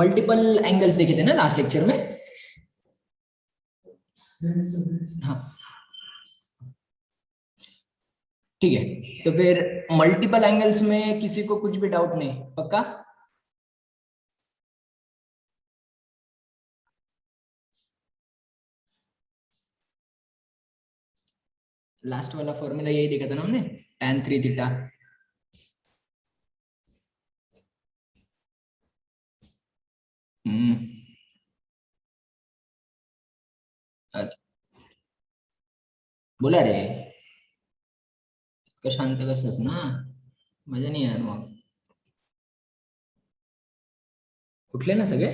Multiple angles देखे थे ना लास्ट लेक्चर में। हाँ ठीक है, तो फिर मल्टीपल एंगल्स में किसी को कुछ भी डाउट नहीं, पक्का? लास्ट वाला फॉर्मूला यही देखा था ना हमने, tan 3 थीटा। बोला रे इतकं शांत कसंस ना, मजा नाही येणार मग. उठले ना सगळे?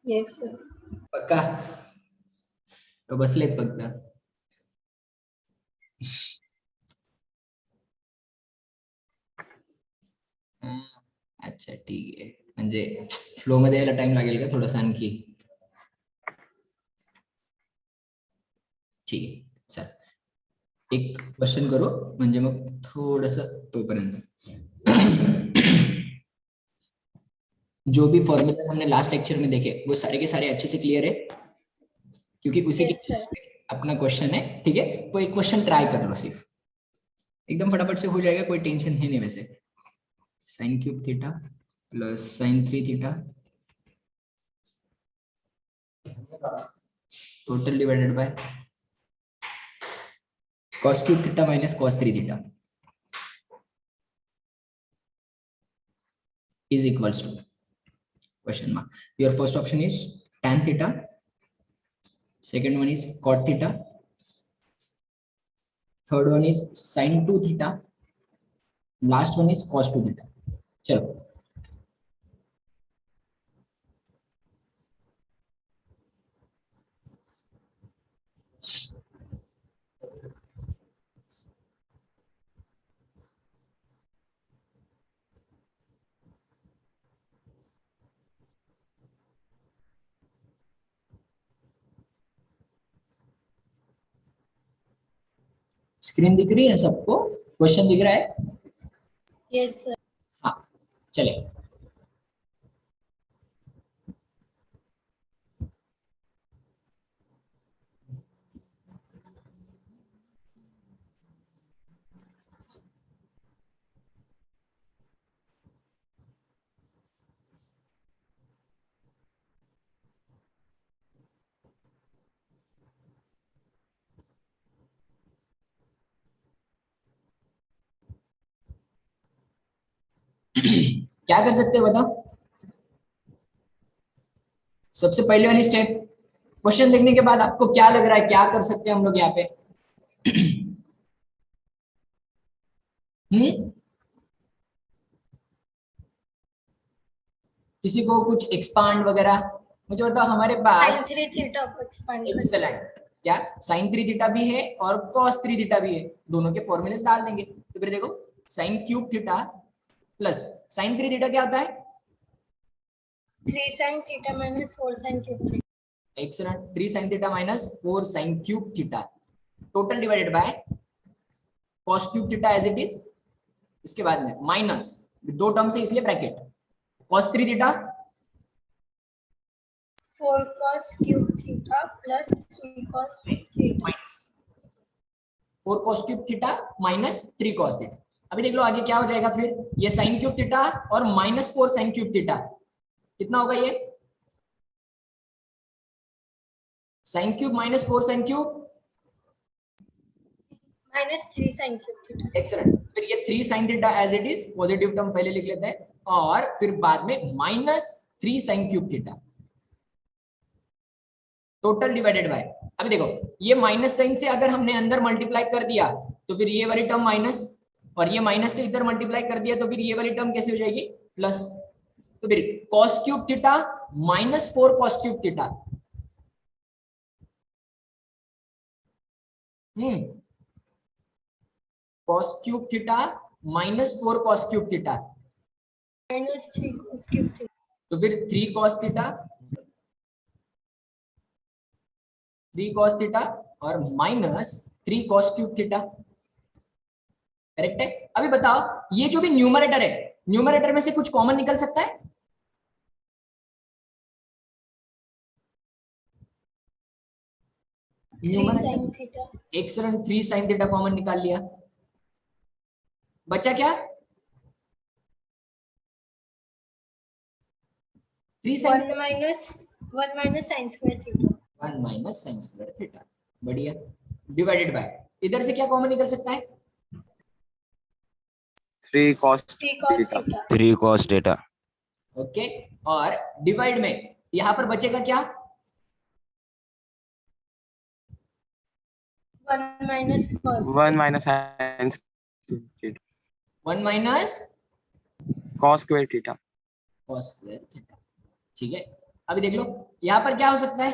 Yes sir. पक्का? तो बसलेत फक्त. अच्छा ठीक आहे, म्हणजे फ्लो मध्ये यायला टाइम लागेल का थोडासा आणखी? ठीक आहे चल, एक क्वेश्चन करू म्हणजे मग थोडस तोपर्यंत. जो भी फॉर्मूलाज हमने लास्ट लेक्चर में देखे वो सारे के सारे अच्छे से क्लियर है, क्योंकि उसी के Yes, sir. अपना क्वेश्चन है, ठीक है? वो एक क्वेश्चन ट्राई कर लो, सिर्फ एकदम फटाफट से हो जाएगा, कोई टेंशन है नहीं वैसे. Sine cube theta plus sign 3 theta total divided by cos cube theta minus cos 3 theta is equals to question mark. Your first option is tan theta, second one is cot theta, third one is sin 2 theta, last one is cos 2 theta. चलो screen दिख रही है सबको? Question दिख रहा है? Yes, sir. हाँ चले. क्या कर सकते हो बताओ? सबसे पहले वाली स्टेप, क्वेश्चन देखने के बाद आपको क्या लग रहा है, क्या कर सकते हैं हम लोग यहाँ पे? किसी को कुछ एक्सपांड वगैरह मुझे बताओ. हमारे पास sin 3 थीटा को एक्सपांड कर. एक्सेलेंट, क्या sin 3 थीटा भी है और cos 3 थीटा भी है, दोनों के फॉर्मूलेस डाल देंगे. तो फिर देखो sin cube theta plus sin 3 theta क्या होता है? 3 sin theta minus 4 sin cube theta. Excellent, 3 sin theta minus 4 sin cube theta total divided by cos cube theta as it is. इसके बाद में माइनस दो टर्म से इसलिए bracket cos 3 theta 4 cos cube theta plus 3 cos theta minus 4 cos cube theta minus 3 cos theta. अभी देख लो आगे क्या हो जाएगा फिर, ये sin क्यूब थीटा और माइनस 4 sin क्यूब थीटा कितना होगा? ये sin cube minus 4 sin cube minus 3 sin cube theta. Excellent. फिर ये 3 sin theta as it is, positive term पहले लिख लेते हैं, और फिर बाद में minus 3 sin cube theta total divided by. अभी देखो ये माइनस साइन से अगर हमने अंदर मल्टीप्लाई कर दिया तो फिर ये वाली टर्म माइनस, और ये माइनस से इधर मल्टीप्लाई कर दिया तो फिर ये वाली टर्म कैसे हो जाएगी? प्लस. तो फिर cos cube theta minus 4 cos cube theta cos cube theta minus 4 cos cube theta minus 3 cos cube theta. तो फिर 3 cos थीटा, 3 cos थीटा और minus 3 cos cube theta. Correct है? अभी बताओ ये जो भी न्यूमरेटर है, न्यूमरेटर में से कुछ कॉमन निकल सकता है? sin theta. Excellent, 3 sin theta common निकाल लिया। बचा क्या? 3 sin 1 minus sin square theta. 1 minus sin square theta. बढ़िया। डिवाइडेड बाय, इधर से क्या कॉमन निकल सकता है? 3 cos 3 cos theta. theta. 3 cos theta. Okay, और डिवाइड में यहां पर बचेगा क्या? 1 minus cos 1 minus sin theta. 1 minus Cos square theta. cos square theta. ठीक है, अभी देख लो यहां पर क्या हो सकता है?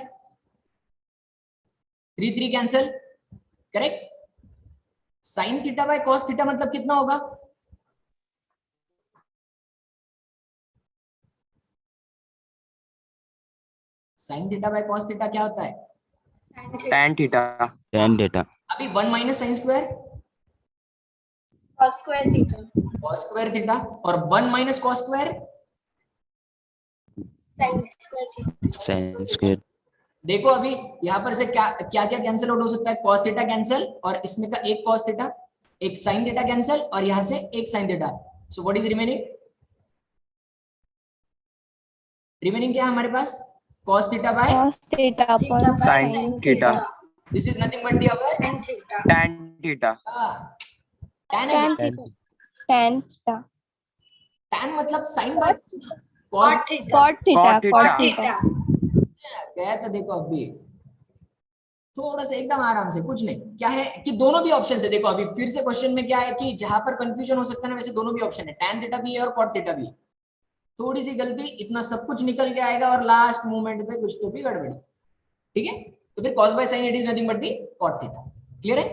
3 3 cancel, correct. sin theta by cos theta मतलब कितना होगा? sin theta by cos theta क्या होता है? tan theta. Tan theta. tan theta. अभी 1 minus sin square Cos square theta. cos square theta, और 1 minus cos square Sin square theta. Sin square. देखो अभी यहाँ पर से क्या क्या क्या कैंसिल आउट हो सकता है? cos थीटा कैंसिल, और इसमें का एक cos थीटा, एक sin थीटा कैंसिल, और यहाँ से एक sin theta. So what is remaining? Remaining क्या है हमारे पास? cos theta by cos theta Theta upon by Sin sin theta. theta. This is nothing but the our Tan theta. Tan theta. tan है। tan theta. Tan theta. tan मतलब sin by cos। Cot theta. Cot theta. Cot theta. Cot Cot theta. theta. गया था, देखो अभी थोड़ा सा एकदम आराम से, कुछ नहीं। क्या है कि दोनों भी ऑप्शन है। देखो अभी फिर से क्वेश्चन में क्या है कि जहां पर कंफ्यूजन हो सकता है ना, वैसे दोनों भी ऑप्शन है, tan थीटा भी है और cot थीटा भी है। थोड़ी सी गलती, इतना सब कुछ निकल के आएगा और लास्ट मोमेंट पे कुछ तो भी गड़बड़ी। ठीक है, तो फिर cos by sin it is nothing but the cot theta. Clear है?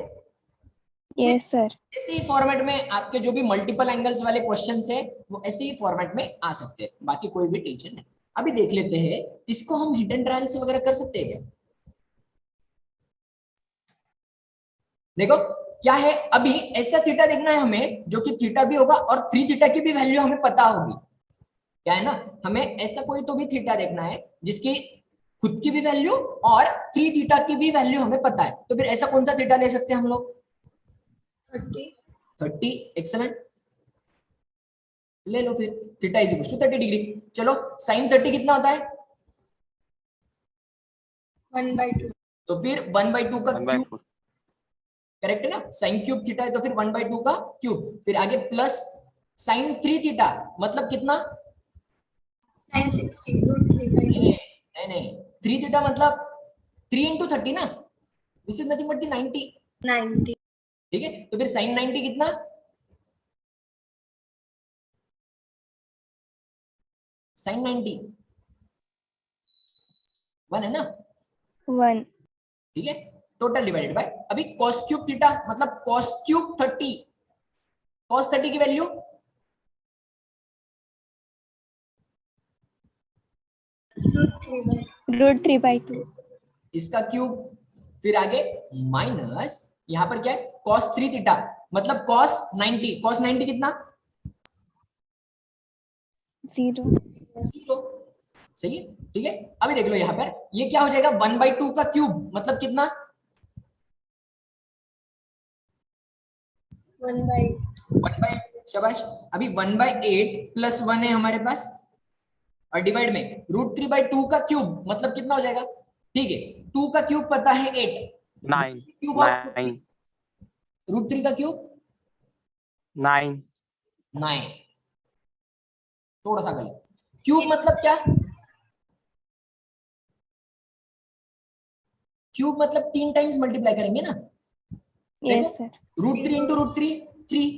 Yes sir. ऐसे ही फॉर्मेट में आपके जो भी मल्टीपल एंगल्स वाले क्वेश्चंस है वो ऐसे ही फॉर्मेट में आ सकते हैं, बाकी कोई भी टेंशन नहीं। अभी देख लेते हैं, इसको हम हिट एंड ट्रायल से वगैरह कर सकते हैं क्या? देखो क्या है, अभी ऐसा थीटा देखना है हमें जो कि थीटा भी होगा और 3 थीटा की भी वैल्यू हमें पता होगी। क्या है ना, हमें ऐसा कोई तो भी थीटा देखना है जिसकी खुद की भी वैल्यू और 3 थीटा की भी वैल्यू हमें पता है। तो फिर ऐसा कौन सा थीटा ले सकते हैं हम लोग? 30. 30। एक्सेलेंट, ले लो फिर theta is equal to 30 degree. चलो sin 30 कितना होता है? 1/2. तो फिर 1/2 का 1 by क्यूब, 4. करेक्ट है ना? sin क्यूब थीटा है तो फिर 1/2 का क्यूब, फिर आगे प्लस sin 3 थीटा मतलब कितना? Sin 60. Root 3/2. नहीं 3 थीटा मतलब 3 into 30 ना, दिस इज नथिंग बट 90। 90. ठीक है, तो फिर sin 90 कितना? sin 90 1 है ना? 1. ठीक है, टोटल डिवाइडेड बाय, अभी cos क्यूब थीटा मतलब cos क्यूब 30, cos 30 की वैल्यू Root 3/2. Root 3/2. इसका क्यूब, फिर आगे माइनस यहां पर क्या है cos 3 थीटा मतलब cos 90, cos 90 कितना? 0. 0। सही है, ठीक है। अभी देख लो यहां पर ये क्या हो जाएगा, 1/2 का क्यूब मतलब कितना? 1/8. शाबाश। अभी 1/8 प्लस 1 है हमारे पास, और डिवाइड में √3/2 का क्यूब मतलब कितना हो जाएगा? ठीक है, 2 का क्यूब पता है 8, 9. Cube of 9. √3 का क्यूब 9. 9, थोड़ा सा गलत। क्यूब मतलब क्या? क्यूब मतलब 3 टाइम्स मल्टीप्लाई करेंगे ना। Yes sir. √3 into √3 3,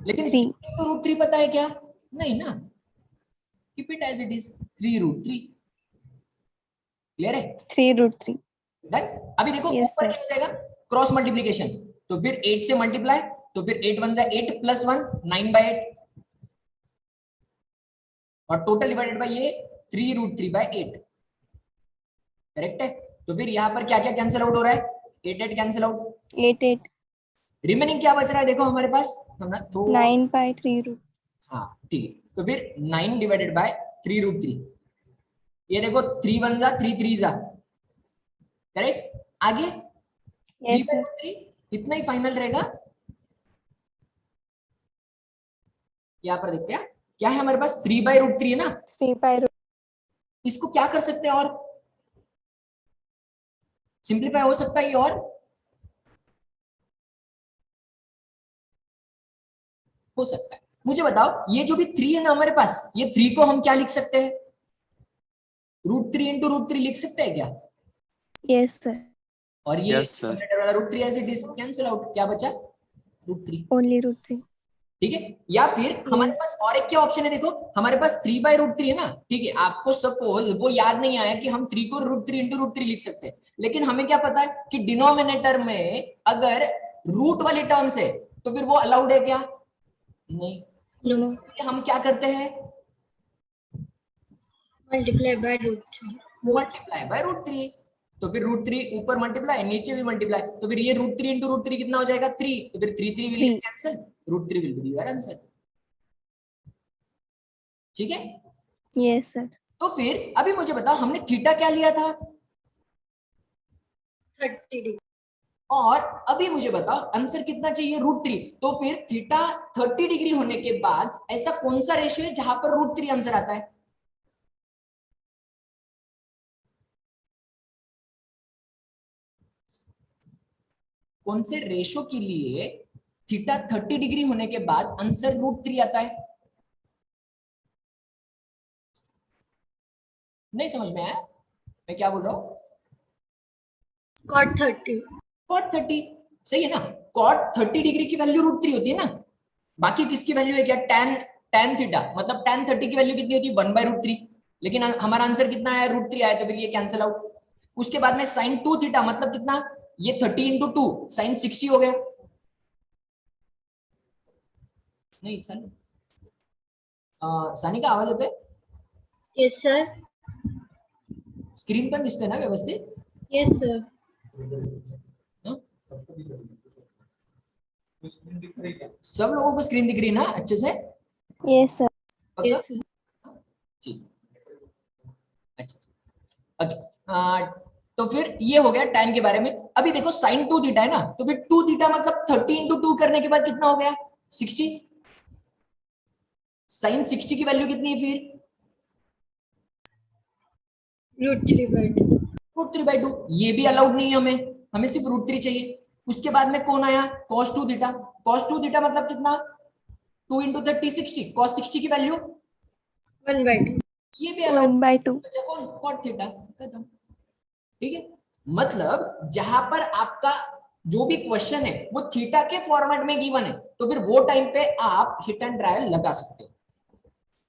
लेकिन 3. into √3 पता है क्या? नहीं ना, keep it as it is 3√3। Clear है? 3 root 3. डन। अभी देखो Yes, ऊपर sir. क्या हो जाएगा, क्रॉस मल्टीप्लीकेशन, तो फिर 8 से मल्टीप्लाई, तो फिर 8 1 8 प्लस 1 9/8, और टोटल डिवाइडेड बाय ये 3√3/8, करेक्ट है। तो फिर यहाँ पर क्या क्या कैंसिल आउट हो रहा है? 8 8 कैंसिल आउट, 8 8. रिमेनिंग क्या बच रहा है देखो हमारे पास, हम ना तो 9/3 root. हाँ ठीक है, तो फिर 9 डिवाइडेड बाय 3√3। ये देखो 3 1 जा 3 3 जा, करेक्ट। आगे 3 Yes, बाय sir. रूट 3, इतना ही फाइनल रहेगा। यहाँ पर देखते हैं क्या है हमारे पास, 3/√3 है ना, 3 by root. इसको क्या कर सकते हैं और सिंप्लीफाई हो सकता है ये, और हो सकता है। मुझे बताओ ये जो भी 3 है ना हमारे पास, ये 3 को हम क्या लिख सकते हैं, √3 इंटू √3 लिख सकते हैं क्या? Yes, sir. और ये Yes, sir. न्यूमरेटर वाला √3 as it is cancel out, क्या बचा √3। Only root 3. ठीक है, या फिर हमारे Yes. पास और एक क्या ऑप्शन है, देखो हमारे पास 3/√3 है ना, ठीक है, आपको सपोज वो याद नहीं आया कि हम 3 को √3 इंटू √3 लिख सकते हैं, लेकिन हमें क्या पता है कि डिनोमिनेटर में अगर रूट वाली टर्म्स है तो फिर वो अलाउड है क्या? नहीं। No. हम क्या करते हैं, Multiply by root 3. Multiply by √3। तो फिर √3 ऊपर मल्टीप्लाई, नीचे भी मल्टीप्लाई, तो फिर ये √3 इंटू √3 कितना हो जाएगा 3, तो फिर 3 3 will 3. Cancel, √3 will be your answer. ठीक है, Yes, sir. तो फिर अभी मुझे बताओ हमने थीटा क्या लिया था, 30 degree. और अभी मुझे बताओ आंसर कितना चाहिए √3, तो फिर थीटा 30 डिग्री होने के बाद ऐसा कौन सा रेशियो है जहां पर √3 आंसर आता है? कौन से रेशो के लिए थीटा 30 डिग्री होने के बाद आंसर √3 आता है? नहीं समझ में आया मैं क्या बोल रहा हूं? Cot 30. cot 30 सही है ना, cot 30 डिग्री की वैल्यू √3 होती है ना, बाकी किसकी वैल्यू है क्या, tan थीटा, मतलब tan 30 की वैल्यू कितनी होती है 1/√3, लेकिन हमारा आंसर कितना आया √3 आया, तो फिर ये कैंसिल आउट। उसके बाद में sin 2 थीटा मतलब कितना, ये 30 इंटू 2 sin 60 हो गया। नहीं सर, सानी का आवाज होता है, Yes, sir. स्क्रीन पर दिसते ना व्यवस्थित? Yes, sir. हाँ? सब लोगों को स्क्रीन दिख रही है ना अच्छे से? Yes, sir. पक्का? Yes, sir. ठीक, अच्छा ओके। तो फिर ये हो गया tan के बारे में। अभी देखो sin 2 थीटा है ना, तो फिर 2 थीटा मतलब 30 इंटू 2 करने के बाद कितना हो गया 60, sin 60 की वैल्यू कितनी है फिर Root 3 by 2. √3/2, ये भी अलाउड नहीं है हमें, हमें सिर्फ √3 चाहिए। उसके बाद में कौन आया cos 2 थीटा, cos 2 थीटा मतलब कितना 2 इंटू 30 60, cos 60 की वैल्यू 1 by 2. ये भी अलाउड। 1 by 2. बचा कौन, cot थीटा, खत्म। ठीक है, मतलब जहां पर आपका जो भी क्वेश्चन है वो थीटा के फॉर्मेट में गिवन है, तो फिर वो टाइम पे आप हिट एंड ट्रायल लगा सकते हो।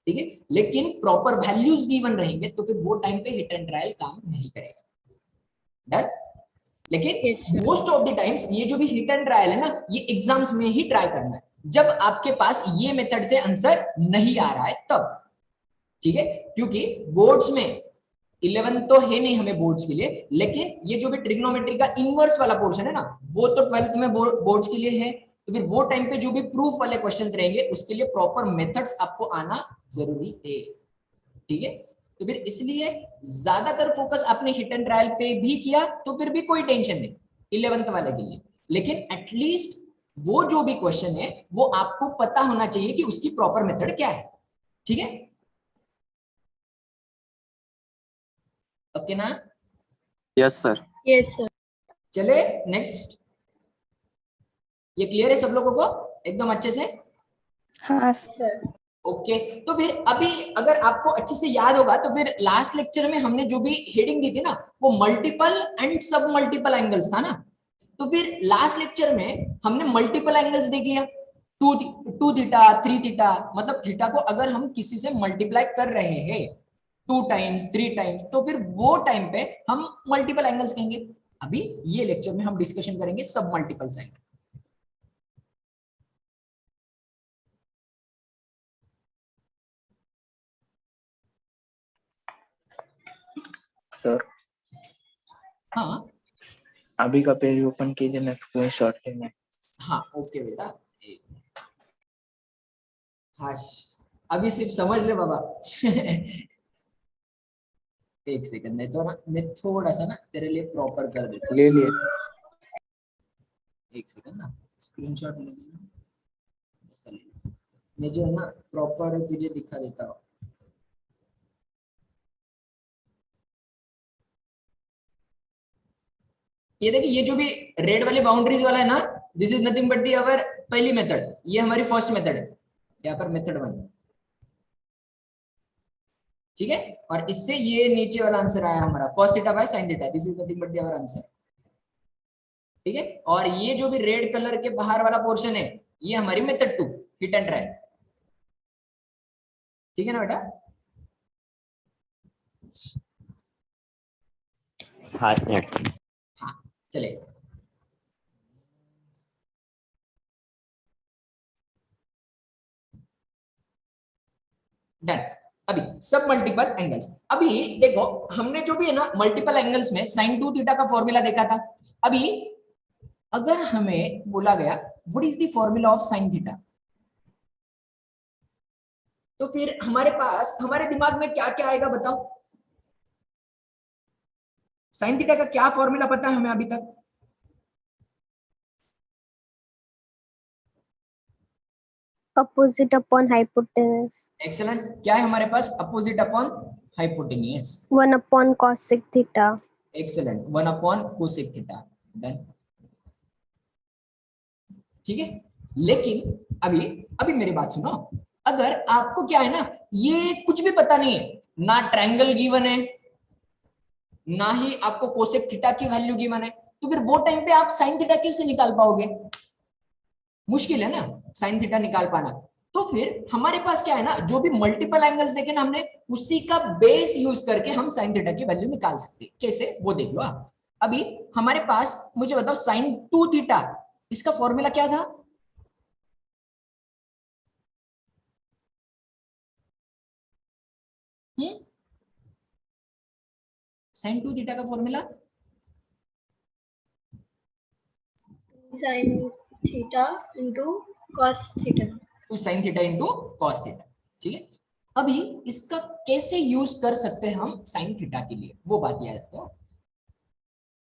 ठीक है, लेकिन प्रॉपर वैल्यूज गिवन रहेंगे तो फिर वो टाइम पे हिट एंड ट्रायल काम नहीं करेगा। डन? लेकिन Yes, sir. Most of the times ये जो भी हिट एंड ट्रायल है ना, ये एग्जाम्स में ही ट्राई करना है, जब आपके पास ये मेथड से आंसर नहीं आ रहा है तब। ठीक है, क्योंकि बोर्ड्स में 11 तो है नहीं हमें बोर्ड्स के लिए, लेकिन ये जो भी ट्रिग्नोमेट्री का इनवर्स वाला पोर्शन है ना, वो तो 12th में बोर्ड्स के लिए है, तो फिर वो टाइम पे जो भी प्रूफ वाले क्वेश्चंस रहेंगे उसके लिए प्रॉपर मेथड्स आपको आना जरूरी है। ठीक है, तो फिर इसलिए ज्यादातर फोकस आपने हिट एंड ट्रायल पे भी किया तो फिर भी कोई टेंशन नहीं 11th वाले के लिए, लेकिन एटलीस्ट वो जो भी क्वेश्चन है वो आपको पता होना चाहिए कि उसकी प्रॉपर मेथड क्या है। ठीक है, ओके ना? Yes, sir. Yes, sir. चले नेक्स्ट, ये क्लियर है सब लोगों को एकदम अच्छे से? हाँ, sir. Sir. ओके, तो फिर अभी अगर आपको अच्छे से याद होगा तो फिर लास्ट लेक्चर में हमने जो भी हेडिंग दी थी ना वो मल्टीपल एंड सब मल्टीपल एंगल्स था ना, तो फिर लास्ट लेक्चर में हमने मल्टीपल एंगल्स देख लिया, 2 थीटा 3 थीटा, मतलब थीटा को अगर हम किसी से मल्टीप्लाई कर रहे हैं 2 टाइम्स 3 टाइम्स तो फिर वो टाइम पे हम मल्टीपल एंगल्स कहेंगे। अभी ये लेक्चर में हम डिस्कशन करेंगे सब मल्टीपल एंगल। सर हाँ अभी का पेज ओपन कीजिए, मैं स्क्रीनशॉट लेना है। हाँ ओके बेटा, हाँ अभी सिर्फ समझ ले बाबा। एक सेकंड, नहीं तो ना मैं थोड़ा सा ना तेरे लिए प्रॉपर कर देता ले लिए। हूँ। एक सेकंड ना, स्क्रीनशॉट ले लेना, ऐसा ले लेना। मैं जो है ना प्रॉपर तुझे दिखा देता हूँ। ये देखिए, ये जो भी रेड वाली बाउंड्रीज वाला है ना, this is nothing but the our पहली मेथड, ये हमारी फर्स्ट मेथड है, यहाँ पर मेथड 1, ठीक है। और इससे ये नीचे वाला आंसर आया हमारा cos theta by sin theta, this is nothing but the our answer, ठीक है। और ये जो भी रेड कलर के बाहर वाला पोर्शन है, ये हमारी मेथड 2 हिट एंड ट्राई, ठीक है ना बेटा। हाँ हाँ चले, डन। अभी सब मल्टीपल एंगल्स, अभी देखो हमने जो भी है ना मल्टीपल एंगल्स में sin 2 थीटा का फॉर्मूला देखा था। अभी अगर हमें बोला गया what is the formula of sin theta, तो फिर हमारे पास हमारे दिमाग में क्या क्या आएगा बताओ। sin थीटा का क्या फॉर्मूला पता है हमें अभी तक? Opposite upon hypotenuse. एक्सेलेंट, क्या है हमारे पास? Opposite upon hypotenuse. 1 upon cosec theta. Excellent, 1 upon cosec theta, done, ठीक है। लेकिन अभी अभी मेरी बात सुनो, अगर आपको क्या है ना, ये कुछ भी पता नहीं है ना, ट्रायंगल गिवन है ना ही आपको कोसेक थीटा की वैल्यू गिवन है, तो फिर वो टाइम पे आप साइन थीटा कैसे निकाल पाओगे? मुश्किल है ना साइन थीटा निकाल पाना। तो फिर हमारे पास क्या है ना, जो भी मल्टीपल एंगल्स देखे ना हमने, उसी का बेस यूज करके हम साइन थीटा की वैल्यू निकाल सकते हैं। कैसे वो देख लो आप। अभी हमारे पास, मुझे बताओ, साइन 2 थीटा, इसका फॉर्मूला क्या था? साइन 2 थीटा का formula sin theta into cos theta. Two sine theta into cos theta, ठीक है। अभी इसका कैसे यूज कर सकते हैं हम साइन थीटा के लिए, वो बात याद रखो।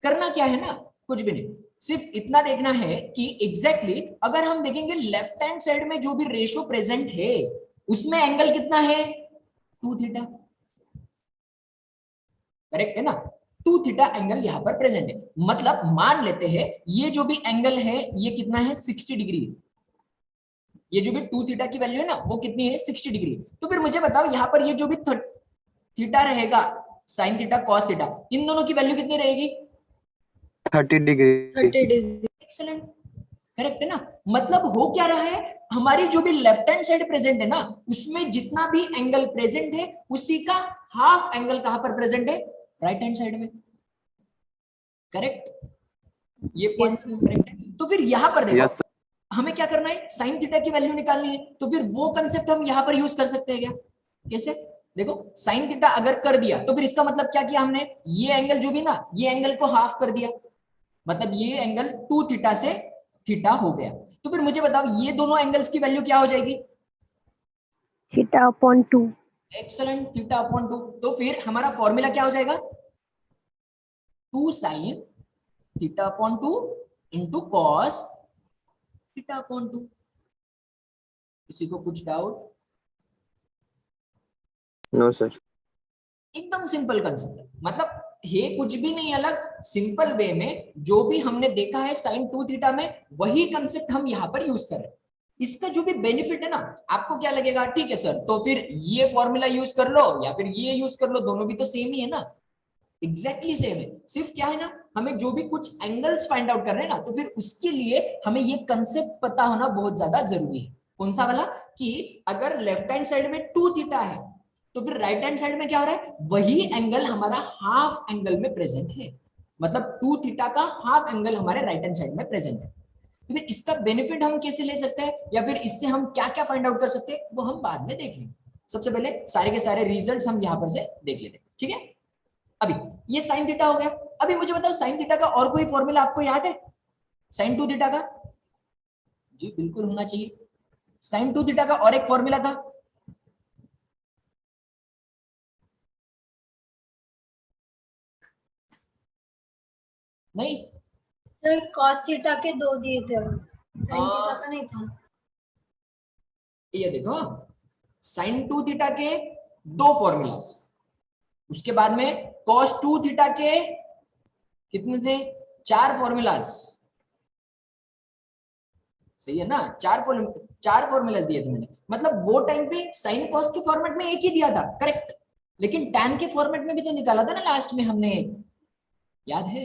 करना क्या है ना, कुछ भी नहीं, सिर्फ इतना देखना है कि एग्जैक्टली अगर हम देखेंगे लेफ्ट हैंड साइड में जो भी रेशो प्रेजेंट है, उसमें एंगल कितना है? 2 थीटा, करेक्ट है ना। 2 थीटा एंगल यहां पर प्रेजेंट है, मतलब मान लेते हैं ये जो भी एंगल है ये कितना है? 60 डिग्री। ये जो भी 2 थीटा की वैल्यू है ना, वो कितनी है? 60 डिग्री। तो फिर मुझे बताओ यहाँ पर ये जो भी थीटा रहेगा, साइन थीटा कॉस थीटा, इन दोनों की वैल्यू कितनी रहेगी? 30 डिग्री। 30 degree. एक्सीलेंट, करेक्ट है ना। मतलब हो क्या रहा है, हमारी जो भी लेफ्ट हैंड साइड प्रेजेंट है ना, उसमें जितना भी एंगल प्रेजेंट है, उसी का हाफ एंगल कहां पर प्रेजेंट है? राइट हैंड साइड में, करेक्ट। ये पॉइंट करेक्ट है। तो फिर यहां पर देखो, यस हमें क्या करना है? साइन थीटा की वैल्यू निकालनी है, तो फिर वो कंसेप्ट हम यहां पर यूज कर सकते हैं क्या? कैसे? देखो, साइन थीटा अगर कर दिया तो फिर इसका मतलब क्या किया हमने? ये एंगल जो भी ना, ये एंगल को हाफ कर दिया, मतलब ये एंगल 2 थीटा से थीटा हो गया। तो फिर मुझे बताओ ये दोनों एंगल्स की वैल्यू क्या हो जाएगी? Theta upon 2. Excellent, theta upon 2। तो फिर हमारा फॉर्मूला क्या हो जाएगा? 2 sine theta upon 2 into cos theta upon 2। किसी को कुछ डाउट? No sir. एकदम सिंपल कंसेप्ट है, मतलब है कुछ भी नहीं अलग, सिंपल वे में जो भी हमने देखा है साइन 2 थीटा में, वही कंसेप्ट हम यहाँ पर यूज कर रहे हैं। इसका जो भी बेनिफिट है ना, आपको क्या लगेगा? ठीक है सर, तो फिर ये फॉर्मूला यूज कर लो या फिर ये यूज कर लो, दोनों भी तो सेम ही है ना, एग्जैक्टली सेम है। सिर्फ क्या है ना, हमें जो भी कुछ एंगल्स फाइंड आउट कर रहे हैं ना, तो फिर उसके लिए हमें ये कंसेप्ट पता होना बहुत ज्यादा जरूरी है। कौन सा वाला? कि अगर लेफ्ट हैंड साइड में 2 थीटा है, तो फिर राइट हैंड साइड में क्या हो रहा है? वही एंगल हमारा हाफ एंगल में प्रेजेंट है, मतलब 2 थीटा का हाफ एंगल हमारे राइट हैंड साइड में प्रेजेंट है। तो फिर इसका बेनिफिट हम कैसे ले सकते हैं, या फिर इससे हम क्या क्या फाइंड आउट कर सकते हैं, वो हम बाद में देख लेंगे। सबसे पहले सारे के सारे रिजल्ट्स हम यहाँ पर से देख लेते हैं, ठीक है। अभी ये साइन थीटा हो गया। अभी मुझे बताओ साइन थीटा का और कोई फॉर्मूला आपको याद है? साइन 2 थीटा का? जी बिल्कुल होना चाहिए। साइन 2 थीटा का और एक फॉर्मूला था, नहीं, सर cos थीटा के 2 दिए थे, sin हाँ। थीटा का नहीं था। ये देखो, साइन 2 थीटा के 2 फॉर्मूलाज, उसके बाद में cos 2 थीटा के कितने थे, 4 फॉर्मूलाज। सही है ना, 4 फॉर्मूलाज दिए थे मैंने, मतलब वो टाइम पे साइन कॉस के फॉर्मेट में एक ही दिया था, करेक्ट, लेकिन tan के फॉर्मेट में भी तो निकाला था ना लास्ट में हमने, याद है?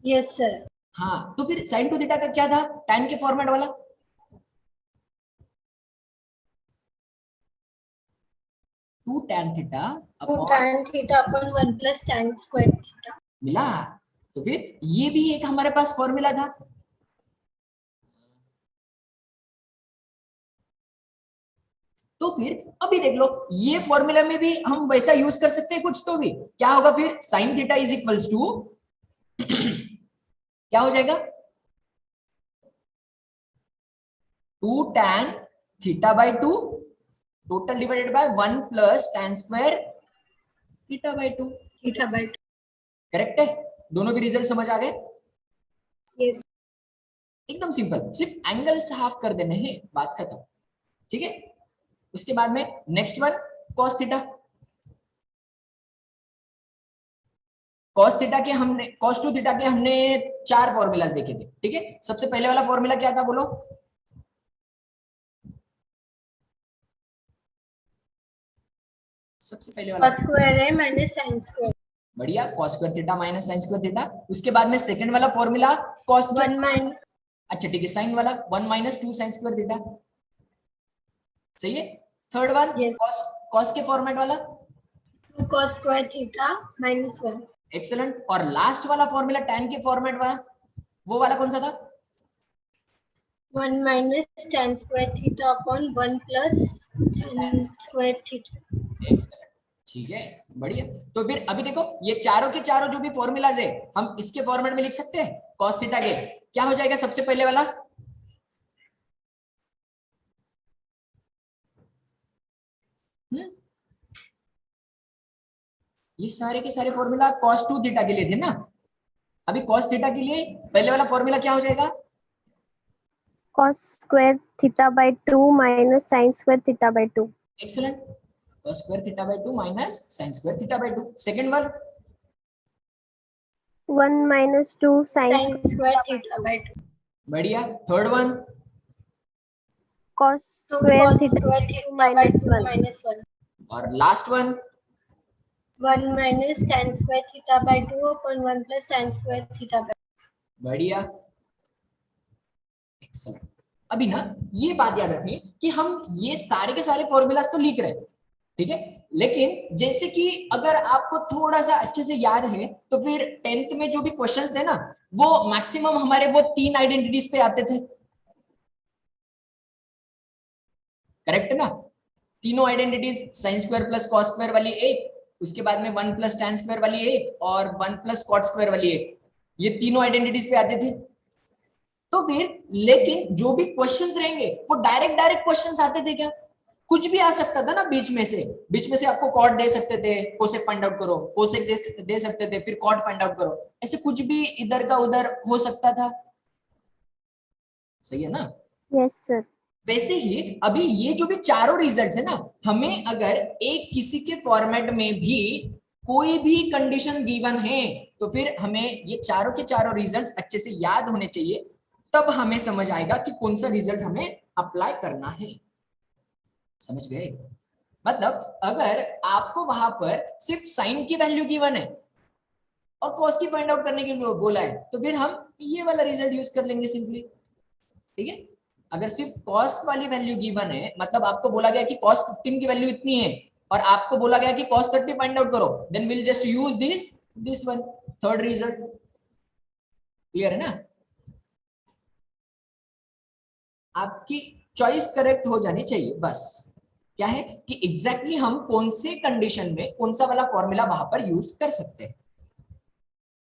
Yes sir. हाँ, तो फिर साइन 2 थीटा का क्या था tan के फॉर्मेट वाला, 2 tan theta 2 upon, tan theta upon 1 plus tan square theta. मिला। तो फिर ये भी एक हमारे पास फॉर्मूला था। तो फिर अभी देख लो, ये फॉर्मूला में भी हम वैसा यूज कर सकते हैं कुछ, तो भी क्या होगा फिर, sine theta is equals to क्या हो जाएगा, 2 tan theta by 2 total divided by 1 plus tan square theta by 2। Theta by 2। Correct है, दोनों भी रिजल्ट समझ आ गए? यस। एकदम सिंपल, सिर्फ एंगल्स हाफ कर देने हैं, बात खत्म। ठीक है, उसके बाद में next one cos theta. cos theta के हमने, cos 2 थीटा के हमने 4 फॉर्मूलाज देखे थे। ठीक है, सबसे पहले वाला फॉर्मूला क्या था बोलो, सबसे पहले वाला, cos स्क्वायर है माइनस sin स्क्वायर। बढ़िया, cos square theta minus sin square theta. उसके बाद में सेकंड वाला फॉर्मूला cos के, 1 माइनस, अच्छा ठीक है, साइन वाला 1 माइनस 2 sin स्क्वायर थीटा। सही है। थर्ड वन यस, cos के फॉर्मेट वाला, 2 cos square theta minus 1। Excellent. और लास्ट वाला फॉर्मूला tan के फॉर्मेट वाला, वो वाला कौन सा था, 1 minus tan square theta upon 1 plus tan square theta. Excellent, ठीक है, बढ़िया। तो फिर अभी देखो, ये चारों के चारों जो भी फॉर्मूलाज है हम इसके फॉर्मेट में लिख सकते हैं, cos थीटा के क्या हो जाएगा सबसे पहले वाला, ये सारे के सारे फॉर्मूला cos 2 थीटा के लिए थे ना। अभी cos थीटा के लिए पहले वाला फॉर्मूला क्या हो जाएगा, cos square theta by 2 minus sin square theta by 2. Excellent, cos square theta by 2 minus sin square theta by 2। Second one, 1 minus 2 sin sin square theta by 2। बढ़िया। Third one, cos 2 square cos theta square by 2 theta bye minus 2 1. Minus 1। और last one, 1 minus tan square theta by 2 upon 1 plus tan square theta by. बढ़िया, excellent. अभी ना ये बात याद रखनी कि हम ये सारे के सारे फॉर्मूलाज तो लिख रहे हैं, ठीक है, लेकिन जैसे कि अगर आपको थोड़ा सा अच्छे से याद है तो फिर 10th में जो भी क्वेश्चंस थे ना, वो मैक्सिमम हमारे वो 3 आइडेंटिटीज पे आते थे, करेक्ट ना, तीनों identities sine square plus cos square वाली एक, उसके बाद में 1 प्लस tan स्क्वायर वाली एक और 1 प्लस कॉट स्क्वायर वाली एक, ये तीनों आइडेंटिटीज पे आते थे। तो फिर लेकिन जो भी क्वेश्चंस रहेंगे वो डायरेक्ट डायरेक्ट क्वेश्चंस आते थे क्या, कुछ भी आ सकता था ना, बीच में से आपको कॉट दे सकते थे, कोसेक फाइंड आउट करो, कोसेक दे सकते थे, फिर कॉट फाइंड आउट करो, ऐसे कुछ भी इधर का उधर हो सकता था। सही है ना? Yes sir. वैसे ही अभी ये जो भी चारों रिजल्ट्स है ना, हमें अगर एक किसी के फॉर्मेट में भी कोई भी कंडीशन गिवन है तो फिर हमें ये चारों के चारों रिजल्ट्स अच्छे से याद होने चाहिए, तब हमें समझ आएगा कि कौन सा रिजल्ट हमें अप्लाई करना है। समझ गए? मतलब अगर आपको वहां पर सिर्फ साइन की वैल्यू गिवन है और कॉस की फाइंड आउट करने के लिए बोला है तो फिर हम ये वाला रिजल्ट यूज कर लेंगे सिंपली, ठीक है। अगर सिर्फ कॉस वाली वैल्यू गिवन है, मतलब आपको बोला गया कि cos 15 की वैल्यू इतनी है और आपको बोला गया कि cos 30 फाइंड आउट करो, then will just use this one, third result. Clear है ना? आपकी चॉइस करेक्ट हो जानी चाहिए, बस क्या है कि एग्जैक्टली हम कौन से कंडीशन में कौन सा वाला फॉर्मूला वहां पर यूज कर सकते हैं,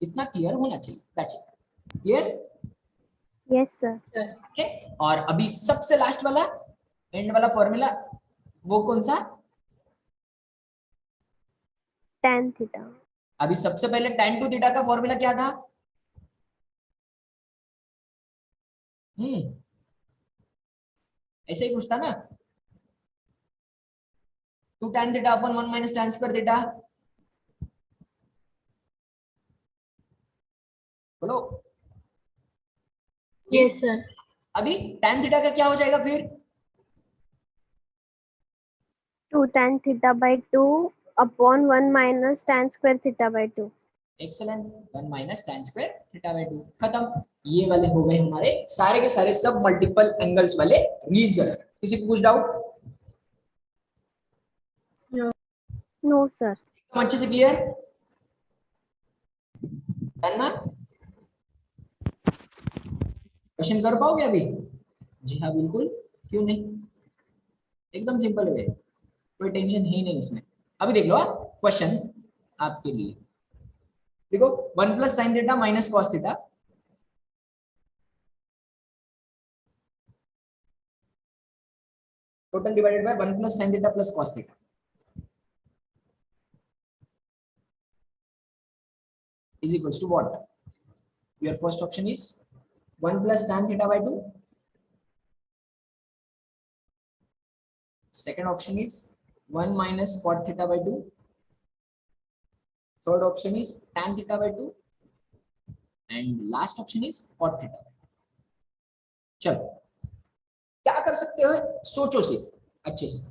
इतना क्लियर होना चाहिए। That's it. Clear? Yes sir. Okay. और अभी सबसे लास्ट वाला एंड वाला फॉर्मूला, वो कौन सा? Tan theta. अभी सबसे पहले tan 2 थीटा का फॉर्मूला क्या था? ऐसे ही पूछता ना, 2 tan theta upon 1 minus tan square theta, बोलो। Yes, sir. अभी tan थीटा का क्या हो जाएगा फिर? 2 tan theta by 2 upon 1 minus tan square theta by 2. Excellent, 1 minus tan square theta by 2, खत्म। ये वाले हो गए हमारे सारे के सारे सब मल्टीपल एंगल्स वाले रीजन। किसी को कुछ डाउट? No, sir. अच्छे से क्लियर है ना? क्वेश्चन कर पाओगे अभी? जी हाँ बिल्कुल, क्यों नहीं, एकदम सिंपल है, कोई टेंशन ही नहीं इसमें। अभी देख लो क्वेश्चन आपके लिए, देखो 1 plus sine theta minus cos theta, total divided by 1 plus sine theta plus cos theta is equals to what? Your first option is 1 plus tan theta by 2. Second option is 1 minus cot theta by 2. Third option is tan theta by 2. And last option is cot theta. चलो क्या कर सकते हो, सोचो सिर्फ अच्छे से।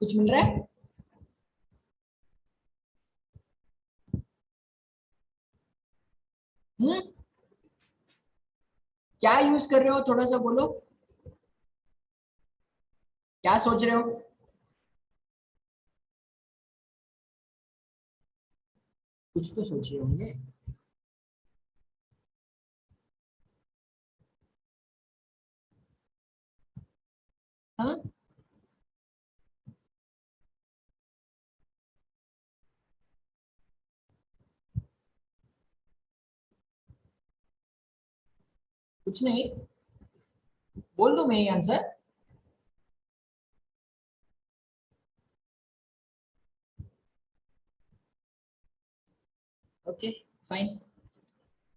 कुछ मिल रहा है? क्या यूज कर रहे हो, थोड़ा सा बोलो, क्या सोच रहे हो? कुछ तो सोच रहे होंगे। हाँ कुछ नहीं, बोल दो मैं ये आंसर। ओके फाइन,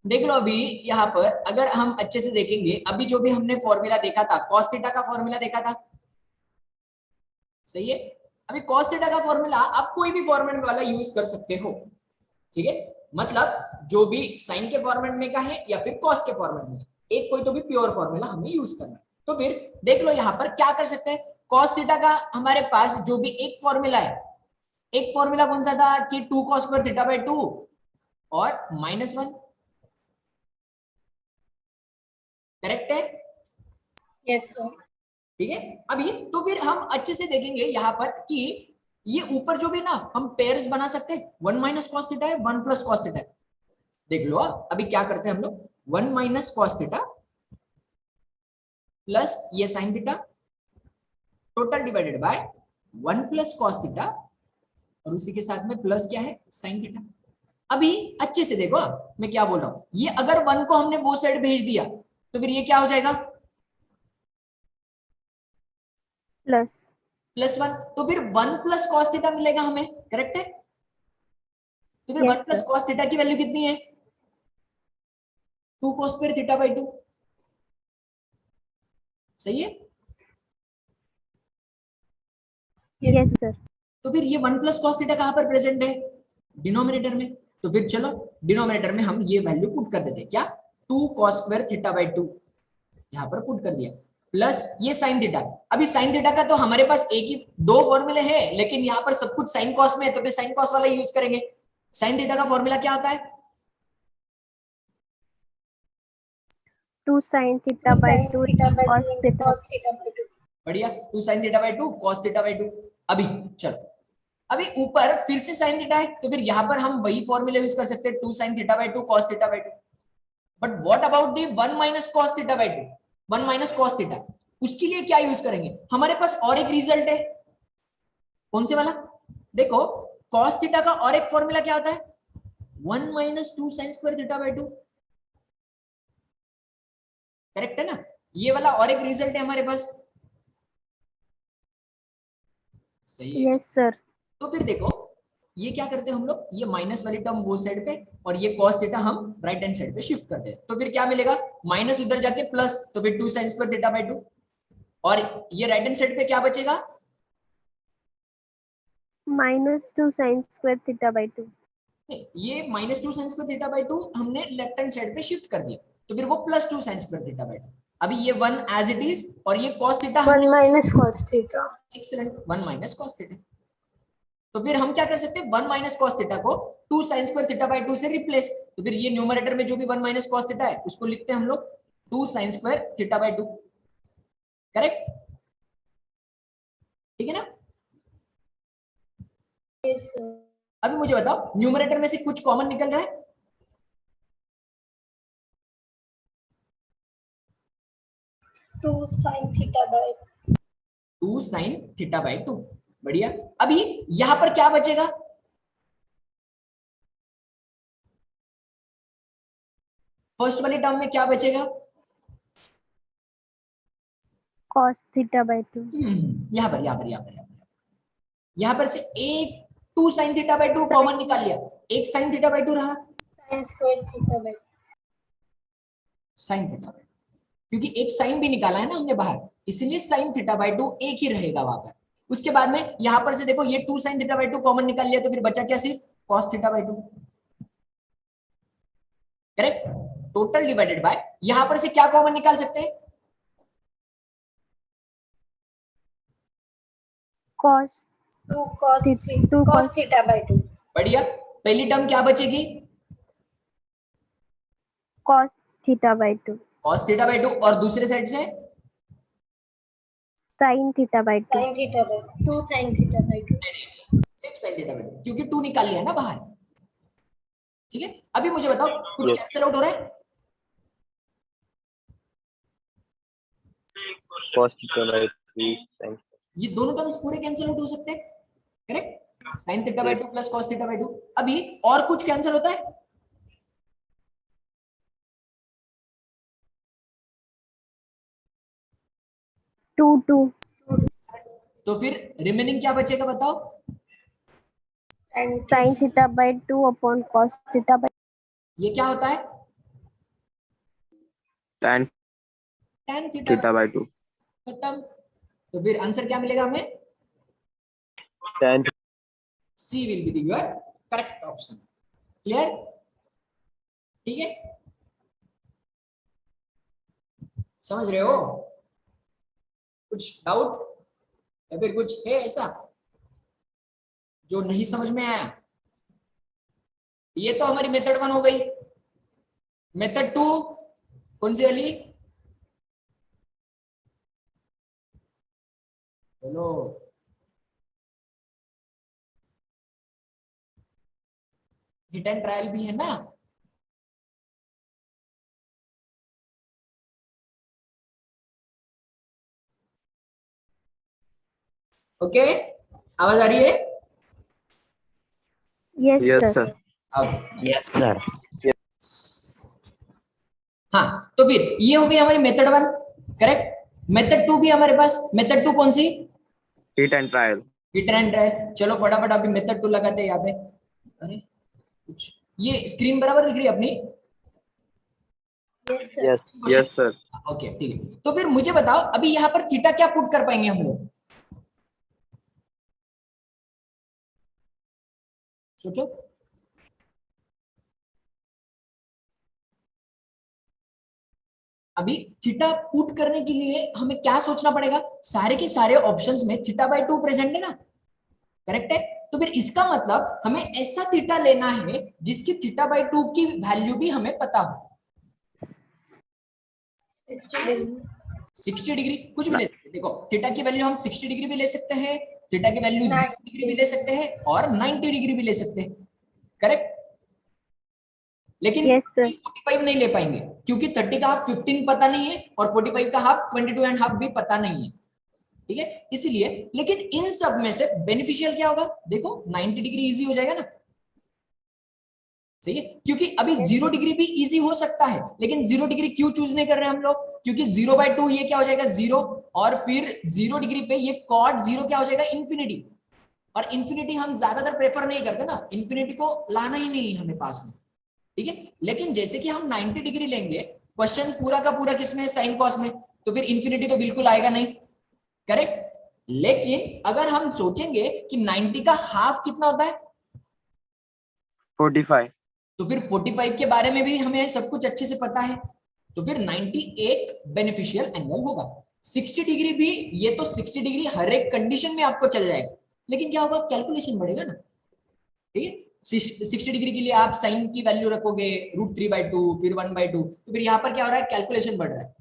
देख लो अभी यहाँ पर अगर हम अच्छे से देखेंगे, अभी जो भी हमने फॉर्मूला देखा था, cos थीटा का फॉर्मूला देखा था, सही है। अभी cos थीटा का फॉर्मूला आप कोई भी फॉर्मेट वाला यूज कर सकते हो, ठीक है, मतलब जो भी साइन के फॉर्मेट में का है या फिर cos के फॉर्मेट में, एक कोई तो भी प्योर फॉर्मूला हमें यूज करना है। तो फिर देख लो यहाँ पर क्या कर सकते हैं, cos थीटा का हमारे पास जो भी एक फॉर्मूला है, एक फॉर्मूला कौन सा था कि 2 cos स्क्वायर थीटा बाय 2 और -1, करेक्ट है? Yes, sir. ठीक है। अभी तो फिर हम अच्छे से देखेंगे यहाँ पर कि ये ऊपर जो भी ना हम पेयर्स बना सकते हैं, 1 माइनस कॉस थीटा है, 1 प्लस कॉस थीटा है। देख लो अभी क्या करते हैं हम लोग, 1 माइनस कॉस थीटा प्लस ये sine theta total divided by 1 plus cos theta और उसी के साथ में प्लस क्या है, साइन थीटा। अभी अच्छे से देखो मैं क्या बोल रहा हूं, ये अगर 1 को हमने वो साइड भेज दिया तो फिर ये क्या हो जाएगा, Plus. +1, तो फिर 1 प्लस कॉस थीटा मिलेगा हमें, करेक्ट है? तो फिर Yes, 1 plus sir. Cos theta की वैल्यू कितनी है? 2 cos स्क्वायर थीटा बाई 2, सही है? Yes, sir. तो फिर ये 1 प्लस कॉस थीटा कहां पर प्रेजेंट है? डिनोमिनेटर में। तो फिर चलो डिनोमिनेटर में हम ये वैल्यू पुट कर देते हैं, क्या? 2 cos स्क्वायर थीटा बाई 2 यहां पर पुट कर दिया, प्लस ये साइन थीटा। अभी साइन थीटा का तो हमारे पास एक ही दो फॉर्मूले हैं, लेकिन यहाँ पर सब कुछ साइन कॉस में है, तो फिर साइन कॉस वाला यूज करेंगे। साइन थीटा का फॉर्मूला क्या होता है? 2 sin theta by 2 cos theta. बढ़िया, 2 sin theta by 2 cos theta by 2। अभी चलो, अभी ऊपर फिर से साइन थीटा है, तो फिर यहाँ पर हम वही फॉर्मूला यूज कर सकते हैं, 2 sin theta by 2 cos theta by 2। But what about the 1 minus cos theta by 2, 1 minus cos theta, उसके लिए क्या यूज करेंगे? हमारे पास और एक रिजल्ट है, कौन से वाला? देखो, cos थीटा का और एक फॉर्मूला क्या होता है? 1 minus 2 sin square theta by 2, correct है ना? ये वाला और एक रिजल्ट है हमारे पास, सही है? Yes, sir. तो फिर देखो, ये क्या करते हैं हम लोग, ये माइनस वाली टर्म वो साइड पे और ये cos थीटा हम राइट हैंड साइड पे शिफ्ट करते हैं, तो फिर क्या मिलेगा? माइनस उधर जाके प्लस, तो फिर 2 sin स्क्वायर थीटा बाई 2, और ये राइट हैंड साइड पे क्या बचेगा? Minus 2 sin square theta by 2. नहीं, ये minus 2 sin square theta by 2 हमने लेफ्ट हैंड साइड पे शिफ्ट कर दिया, तो फिर वो plus 2 sin square theta by 2। अभी ये 1 एज इट इज, और ये cos theta 1 minus cos theta. Excellent, 1 minus cos theta. तो फिर हम क्या कर सकते हैं, 1 माइनस cos थीटा को 2 sin स्क्वायर थीटा बाई 2 से रिप्लेस, तो फिर ये न्यूमरेटर में जो भी 1 माइनस cos थीटा है उसको लिखते हैं हम लोग 2 sin square theta by 2, correct? ठीक है ना? Yes, sir. अभी मुझे बताओ, न्यूमरेटर में से कुछ कॉमन निकल रहा है? Two sin theta by 2 sin theta by 2, बढ़िया। अभी यहां पर क्या बचेगा? फर्स्ट वाली टर्म में क्या बचेगा? Cos theta by 2. यहां पर से एक 2 sin थीटा बाई 2 कॉमन निकाल लिया, एक sin थीटा बाई 2 रहा, sin square theta by sin theta by 2, क्योंकि एक साइन भी निकाला है ना हमने बाहर, इसलिए sin थीटा बाई 2 एक ही रहेगा वहां पर। उसके बाद में यहां पर से देखो, ये 2 sin थीटा बाई 2 कॉमन निकाल लिया, तो फिर बचा क्या? सिर्फ cos theta by 2, correct? Total divided bye, यहां पर से क्या कॉमन निकाल सकते हैं? Cos 2 cos Theta- 2 cos cos- theta by 2. बढ़िया, पहली टर्म क्या बचेगी? cos theta by 2. cos theta by 2, और दूसरे साइड से Sin theta by 2. Sin theta by 2 sin theta by 2. सिर्फ sin थीटा बाई 2, क्योंकि 2 निकाल लिया ना बाहर, ठीक है? अभी मुझे बताओ, कुछ Yes. कैंसिल आउट हो रहा है? cos theta by 2 sin. ये दोनों टर्म्स पूरे कैंसिल आउट हो सकते हैं, correct? sin theta by 2 plus cos theta by 2। अभी और कुछ कैंसिल होता है? Two. तो फिर रिमेनिंग क्या बचेगा बताओ? Sin theta by 2 upon cos theta by. ये क्या होता है? Tan tan theta theta by 2. खत्म। तो फिर आंसर क्या मिलेगा हमें? Tan C will be your correct option. Clear? ठीक है, समझ रहे हो? कुछ डाउट या फिर कुछ है ऐसा जो नहीं समझ में आया? ये तो हमारी मेथड 1 हो गई। मेथड 2 कौन सी वाली? चलो, हिट एंड ट्रायल भी है ना? ओके, आवाज आ रही है? Yes, yes sir. sir. Okay, Yes, sir. हाँ, तो फिर ये हो गई हमारी मेथड 1, करेक्ट? मेथड 2 भी हमारे पास। मेथड 2 कौन सी? Hit and trial. Hit and trial. चलो फटाफट अभी मेथड 2 लगाते हैं यहाँ पे। अरे कुछ ये स्क्रीन बराबर दिख रही है अपनी? Yes, sir. Yes yes sir. Okay ठीक है, तो फिर मुझे बताओ अभी यहाँ पर थीटा क्या पुट कर पाएंगे हम लोग? सोचो। अभी थीटा पुट करने के लिए हमें क्या सोचना पड़ेगा? सारे के सारे ऑप्शंस में थीटा बाय 2 प्रेजेंट है ना, करेक्ट है? तो फिर इसका मतलब हमें ऐसा थीटा लेना है जिसकी थीटा बाय 2 की वैल्यू भी हमें पता हो। 60 degree. 60 डिग्री कुछ भी ले सकते हैं। देखो थीटा की वैल्यू हम 60 डिग्री भी ले सकते हैं, थीटा की वैल्यू 0 डिग्री भी ले सकते हैं और 90 डिग्री भी ले सकते हैं, करेक्ट? लेकिन Yes, sir. 45 नहीं ले पाएंगे क्योंकि 30 का हाफ 15 पता नहीं है और 45 का हाफ 22 एंड हाफ भी पता नहीं है, ठीक है? इसलिए लेकिन इन सब में से बेनिफिशियल क्या होगा? देखो 90 डिग्री इजी हो जाएगा ना, सही है? क्योंकि अभी 0 डिग्री भी इजी हो सकता है, लेकिन 0 डिग्री क्यों चूज नहीं कर रहे हैं हम लोग? क्योंकि 0/2 ये क्या हो जाएगा 0, और फिर 0 डिग्री पे ये cot 0 क्या हो जाएगा इंफिनिटी, और इंफिनिटी हम ज्यादातर प्रेफर नहीं करते ना, इंफिनिटी को लाना ही नहीं हमें पास में, ठीक है? लेकिन जैसे कि हम 90 डिग्री लेंगे, क्वेश्चन पूरा का पूरा किसमें? साइन कॉस में, तो फिर इंफिनिटी तो बिल्कुल आएगा नहीं, करेक्ट? लेकिन अगर हम सोचेंगे कि 90 का हाफ कितना होता है, 45। तो फिर 45 के बारे में भी हमें सब कुछ अच्छे से पता है, तो फिर 90 एक बेनिफिशियल एंगल होगा। 60 डिग्री भी, ये तो 60 डिग्री हर एक कंडीशन में आपको चल जाएगा, लेकिन क्या होगा? कैलकुलेशन बढ़ेगा ना, ठीक है? 60 डिग्री के लिए आप साइन की वैल्यू रखोगे √3/2 फिर 1/2, तो फिर यहाँ पर क्या हो रहा है? कैलकुलेशन बढ़ रहा है,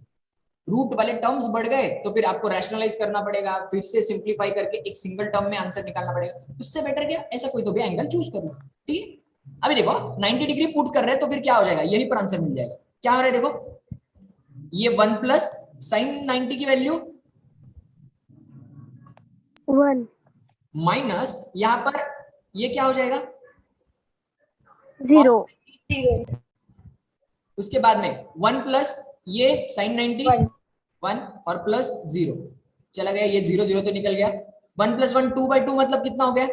रूट वाले टर्म्स बढ़ गए, तो फिर आपको रैशनलाइज करना पड़ेगा, फिर से सिंप्लीफाई करके एक सिंगल टर्म में आंसर निकालना पड़ेगा। उससे बेटर क्या, ऐसा कोई तो भी एंगल चूज कर लो, ठीक है? अभी देखो 90 डिग्री पुट कर रहे हैं तो फिर क्या हो जाएगा? यही पर आंसर मिल जाएगा। क्या हो रहा है देखो, ये 1 प्लस साइन 90 की वैल्यू 1. माइनस यहां पर ये क्या हो जाएगा? 0. 0. उसके बाद में 1 प्लस ये साइन 90 1. 1 और प्लस 0 चला गया, ये 0 0 तो निकल गया। 1 + 1 2/2 मतलब कितना हो गया?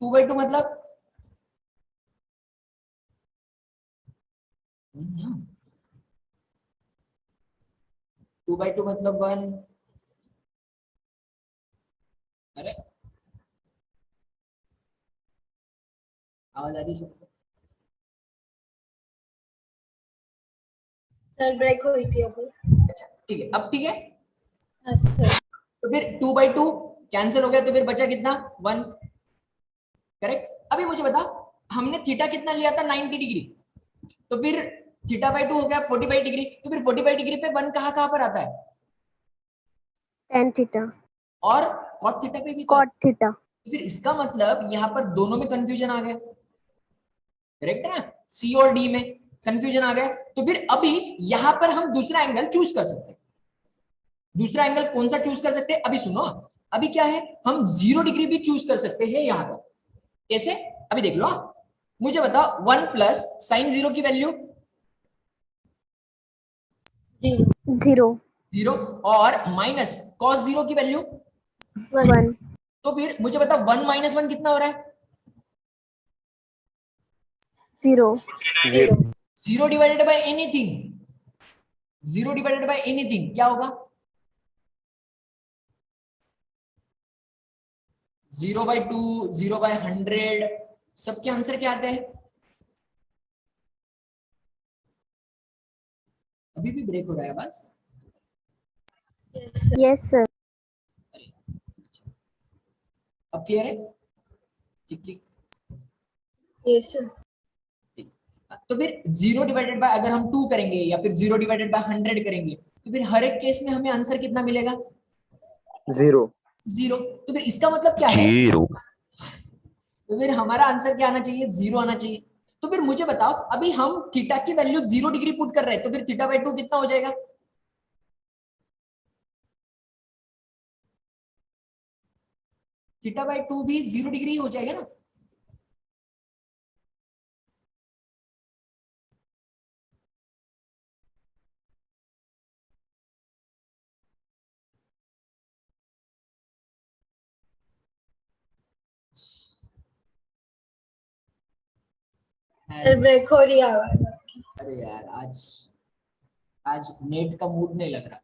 2/2 मतलब 2/2 मतलब 1। अरे आवाज आ रही है सबको? सर ब्रेक हुई थी अभी। अच्छा ठीक है, अब ठीक है। हाँ सर। तो फिर 2/2 कैंसिल हो गया, तो फिर बचा कितना? 1, करेक्ट? अभी मुझे बता, हमने थीटा कितना लिया था? 90 डिग्री, तो फिर थीटा/2 हो गया 45 डिग्री, तो फिर 45 डिग्री पे 1 कहाँ कहाँ पर आता है? Tan theta. और cot थीटा पे भी तो Cot theta. फिर इसका मतलब यहाँ पर दोनों में कंफ्यूजन आ गया, करेक्ट है ना? सी और डी में कंफ्यूजन आ गया, तो फिर अभी यहां पर हम दूसरा एंगल चूज कर सकते हैं। दूसरा एंगल कौन सा चूज कर सकते हैं? अभी सुनो, अभी क्या है, हम 0 डिग्री भी चूज कर सकते हैं यहां पर। कैसे? अभी देख लो, मुझे बताओ 1 प्लस साइन 0 की वैल्यू 0. 0. 0 और माइनस कॉस 0 की वैल्यू 1. 1. तो फिर मुझे बताओ 1 - 1 कितना हो रहा है? 0. 0. 0 divided by anything, 0 divided by anything क्या होगा? 0/2 0/100 सबके आंसर क्या आते हैं? अभी भी ब्रेक हो रहा है आवाज? Yes sir. Yes, sir. अरे अब क्लियर है? ठीक ठीक Yes sir. ठीक। तो फिर 0 डिवाइडेड बाय अगर हम 2 करेंगे या फिर 0 डिवाइडेड बाय 100 करेंगे, तो फिर हर एक केस में हमें आंसर कितना मिलेगा? 0। 0। तो फिर इसका मतलब क्या है? तो फिर हमारा आंसर क्या आना चाहिए? 0 आना चाहिए। तो फिर मुझे बताओ, अभी हम थीटा की वैल्यू 0 डिग्री पुट कर रहे हैं, तो फिर थीटा/2 कितना हो जाएगा? थीटा/2 भी 0 डिग्री हो जाएगा ना? अरे ब्रेक हो रही है आवाज। अरे यार, आज आज नेट का मूड नहीं लग रहा।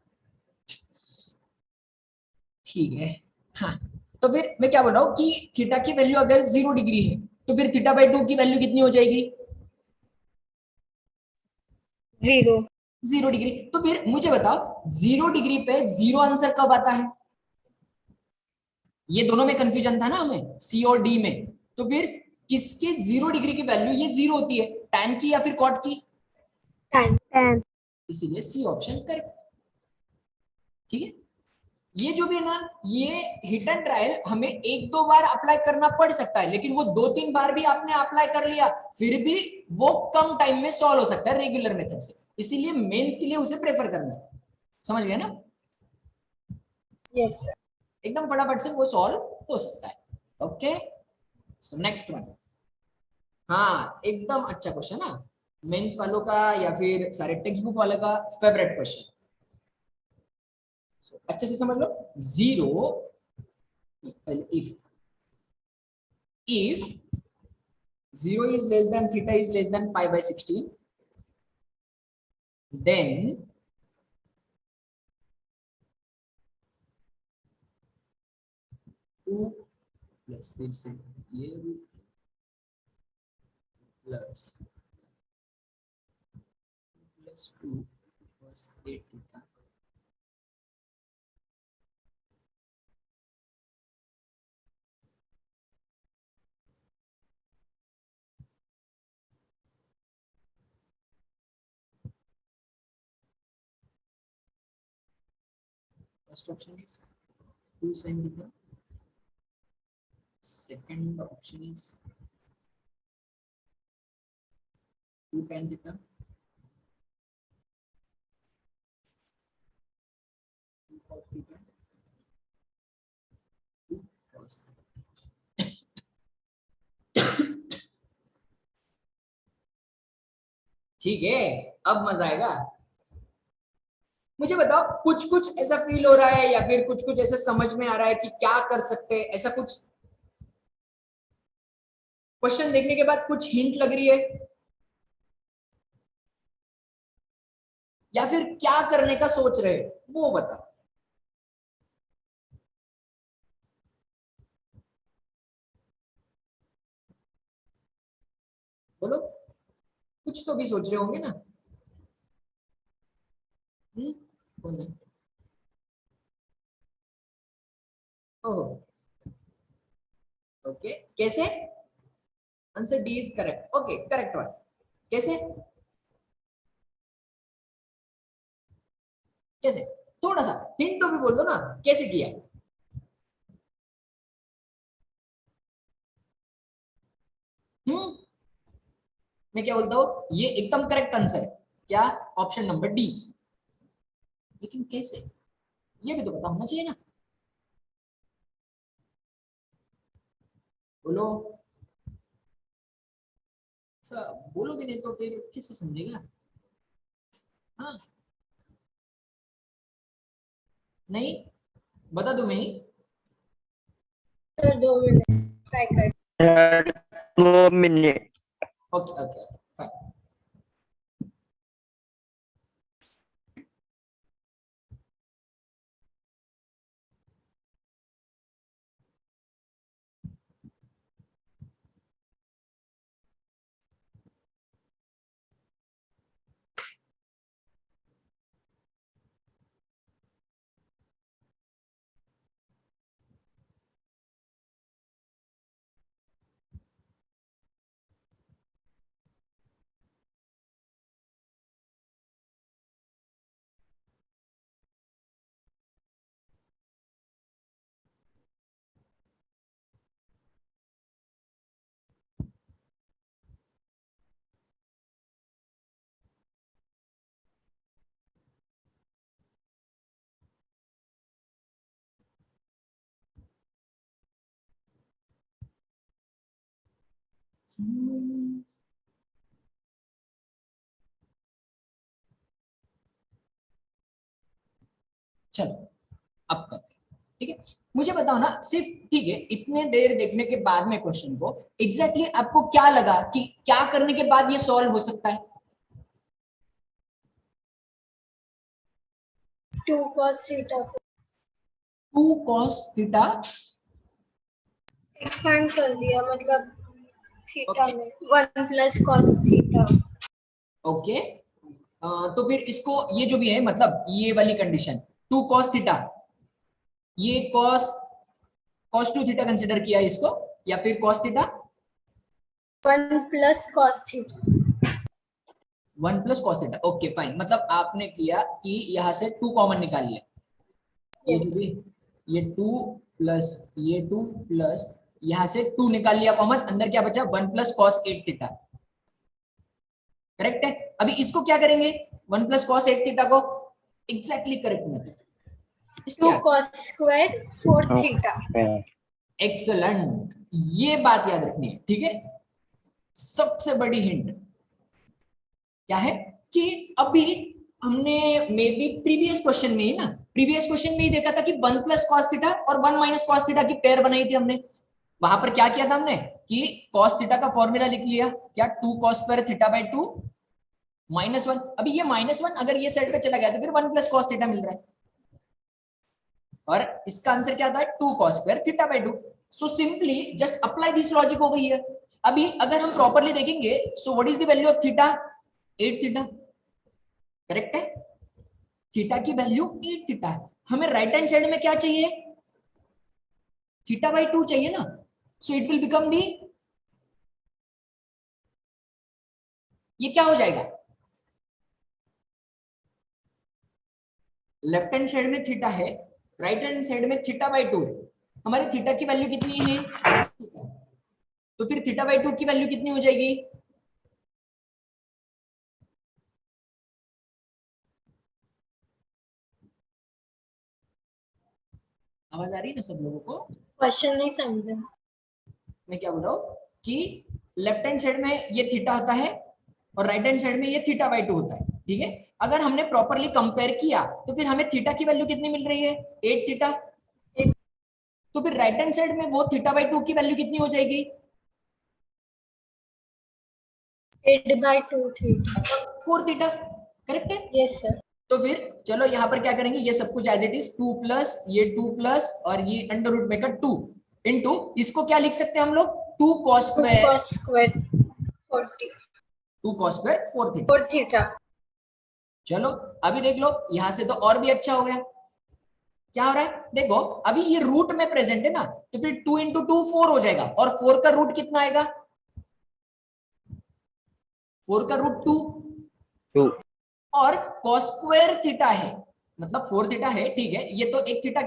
ठीक है। हाँ, तो फिर मैं क्या बोल रहा हूँ कि थीटा की वैल्यू अगर 0 डिग्री है तो फिर थीटा बाई 2 की वैल्यू कितनी हो जाएगी? 0। 0 डिग्री। तो फिर मुझे बताओ 0 डिग्री पे 0 आंसर कब आता है? ये दोनों में कंफ्यूजन था ना हमें, सी और डी में। तो फिर किसके 0 डिग्री की वैल्यू ये 0 होती है, tan की या फिर cot की? 10. इसीलिए सी ऑप्शन करेक्ट। ठीक है, ये जो भी है ना, ये हिट एंड ट्रायल हमें 1-2 बार अप्लाई करना पड़ सकता है, लेकिन वो 2-3 बार भी आपने अप्लाई कर लिया फिर भी वो कम टाइम में सॉल्व हो सकता है रेगुलर मेथड से। इसीलिए मेंस के लिए उसे प्रेफर करना है। समझ गए ना? Yes sir. एकदम फटाफट से वो सॉल्व हो सकता है। Okay, so next one. हाँ, एकदम अच्छा क्वेश्चन ना, मेंस वालों का या फिर सारे टेक्स्ट बुक वालों का फेवरेट क्वेश्चन। अच्छे से समझ लो। 0 if 0 is less than theta is less than pi by 16, then two plus फिर से ये plus 2 plus 8 theta first option is 2 sin theta, second option is 2 tan theta, 2 cos theta, 2 cos theta। ठीक है, अब मजा आएगा। मुझे बताओ कुछ कुछ ऐसा फील हो रहा है या फिर कुछ कुछ ऐसा समझ में आ रहा है कि क्या कर सकते हैं, ऐसा कुछ क्वेश्चन देखने के बाद कुछ हिंट लग रही है या फिर क्या करने का सोच रहे हो वो बताओ। बोलो, कुछ तो भी सोच रहे होंगे ना। बोलो। ओह, ओके, कैसे? Answer D is correct. Okay, correct one. कैसे? कैसे? थोड़ा सा हिंट तो भी बोल दो ना, कैसे किया? हम्म मैं क्या बोलता हूँ, ये एकदम करेक्ट आंसर है। क्या? Option number D. लेकिन कैसे, ये भी तो पता होना चाहिए ना। बोलो। अच्छा, बोलोगे नहीं तो फिर कैसे समझेगा? हाँ, नहीं, बता दो मैं ही। सर 2 मिनट ट्राई कर। 2 minute। Okay okay fine. चलो अब करते हैं। ठीक है, मुझे बताओ ना सिर्फ, ठीक है, इतने देर देखने के बाद में क्वेश्चन को एग्जैक्टली आपको क्या लगा कि क्या करने के बाद ये सॉल्व हो सकता है? 2 cos थीटा को 2 cos थीटा एक्सपेंड कर दिया, मतलब थीटा Okay. में 1 प्लस cos थीटा। ओके। तो फिर इसको ये जो भी है मतलब ये वाली कंडीशन 2 cos थीटा, ये cos 2 थीटा कंसिडर किया इसको, या फिर cos theta 1 plus cos theta. 1 plus cos theta. Okay fine, मतलब आपने किया कि यहाँ से 2 कॉमन निकाल लिया, ये Yes. जो भी ये 2 प्लस ये 2 प्लस यहाँ से 2 निकाल लिया कॉमन, अंदर क्या बचा 1 प्लस cos 8 थीटा। करेक्ट है। अभी इसको क्या करेंगे 1 प्लस cos 8 थीटा को exactly correct method 2 cos square 4 theta. Excellent, ये बात याद रखनी है, ठीक है। सबसे बड़ी हिंट क्या है कि अभी हमने मे बी प्रीवियस क्वेश्चन में ही ना, प्रीवियस क्वेश्चन में ही देखा था कि 1 प्लस cos थीटा और 1 माइनस cos थीटा की पेयर बनाई थी हमने। वहां पर क्या किया था हमने कि cos थीटा का फॉर्मूला लिख लिया, क्या 2 cos स्क्वायर थीटा बाई 2 -1। अभी ये -1 अगर ये साइड पे चला गया तो फिर 1 प्लस cos थीटा मिल रहा है, और इसका आंसर क्या आता है 2 cos square theta by 2। So simply just apply this logic over here. अभी अगर हम प्रॉपर्ली देखेंगे, so what is the value of theta 8 theta. Correct है, थीटा की वैल्यू 8 थीटा है। हमें राइट हैंड साइड में क्या चाहिए थीटा बाई 2 चाहिए ना, so it will become the, ये क्या हो जाएगा लेफ्ट हैंड साइड में थीटा है, राइट हैंड साइड में थीटा बाई 2 है। हमारी थीटा की वैल्यू कितनी है तो फिर थीटा बाई 2 की वैल्यू कितनी हो जाएगी आवाज आ रही है ना सब लोगों को? क्वेश्चन नहीं समझा। मैं क्या बोल रहा हूँ कि लेफ्ट हैंड साइड में ये थीटा होता है और राइट हैंड साइड में ये थीटा बाई 2 होता है, ठीक है। अगर हमने प्रॉपरली कंपेयर किया तो फिर हमें थीटा की वैल्यू कितनी मिल रही है 8 थीटा, तो फिर राइट हैंड साइड में वो थीटा बाई 2 की वैल्यू कितनी हो जाएगी 8/2 थीटा। 4 थीटा। करेक्ट है। Yes sir. तो फिर चलो यहाँ पर क्या करेंगे, ये सब कुछ एज इट इज 2 प्लस ये 2 प्लस और ये अंडर रूट में का 2 इनटू, इसको क्या लिख सकते हैं हम लोग 2 cos 2 square cos square 2 cos square 4 theta. 4 theta. चलो अभी देख लो, यहां से तो और भी अच्छा हो गया। क्या हो रहा है देखो, अभी ये रूट में प्रेजेंट है ना, तो फिर 2 इंटू 2 4 हो जाएगा, और 4 का रूट कितना आएगा 4 का रूट 2 2 और cos स्क्वायर थीटा है, मतलब 4 थीटा है, ठीक है। ये तो एक थीटा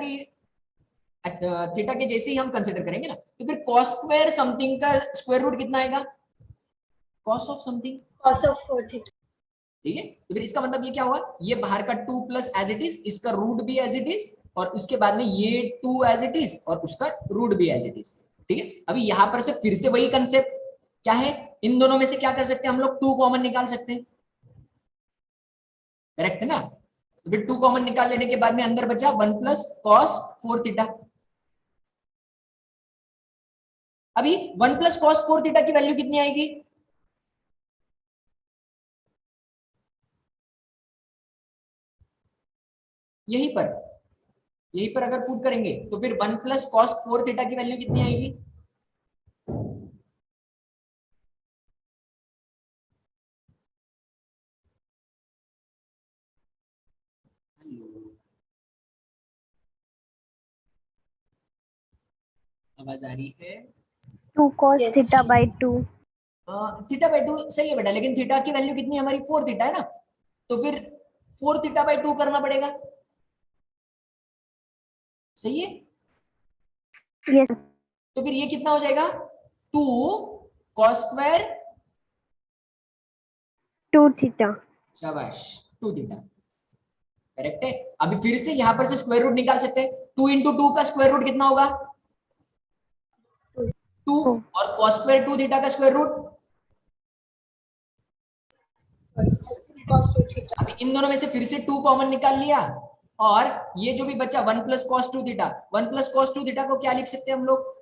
के जैसे ही हम कंसिडर करेंगे ना, तो फिर cos स्क्वायर समथिंग का स्क्वायर रूट कितना आएगा cos of something, cos of 4 theta. ठीक है। तो फिर इसका मतलब ये क्या हुआ, ये बाहर का 2 प्लस एज इट इज, इसका रूट भी एज इट इज, और उसके बाद में ये 2 एज इट इज और उसका रूट भी एज इट इज, ठीक है। अभी यहां पर से फिर से वही कंसेप्ट क्या है, इन दोनों में से क्या कर सकते हैं हम लोग 2 कॉमन निकाल सकते हैं। करेक्ट है ना, तो फिर 2 कॉमन निकाल लेने के बाद में अंदर बचा 1 प्लस cos 4 थीटा। अभी 1 प्लस cos 4 थीटा की वैल्यू कितनी आएगी यहीं पर अगर पुट करेंगे तो फिर 1 प्लस cos 4 थीटा की वैल्यू कितनी आएगी आवाज आ रही है? 2 cos Yes. theta by 2. Theta by 2 सही है बेटा, लेकिन थीटा की वैल्यू कितनी है हमारी 4 थीटा है ना, तो फिर 4 थीटा बाई 2 करना पड़ेगा, सही है। Yes. तो फिर ये कितना हो जाएगा 2 cos स्क्वायर 2 theta. शाबाश 2 थीटा। करेक्ट है। अभी फिर से यहां पर से स्क्वायर रूट निकाल सकते हैं, 2 इंटू 2 का स्क्वायर रूट कितना होगा 2, और cos स्क्वायर 2 थीटा का स्क्वायर रूट, cos 2 थीटा। अभी इन दोनों में से फिर से 2 कॉमन निकाल लिया, और ये जो भी बचा 1 plus cos 2 theta, 1 plus cos 2 theta को क्या लिख सकते हैं हम लोग?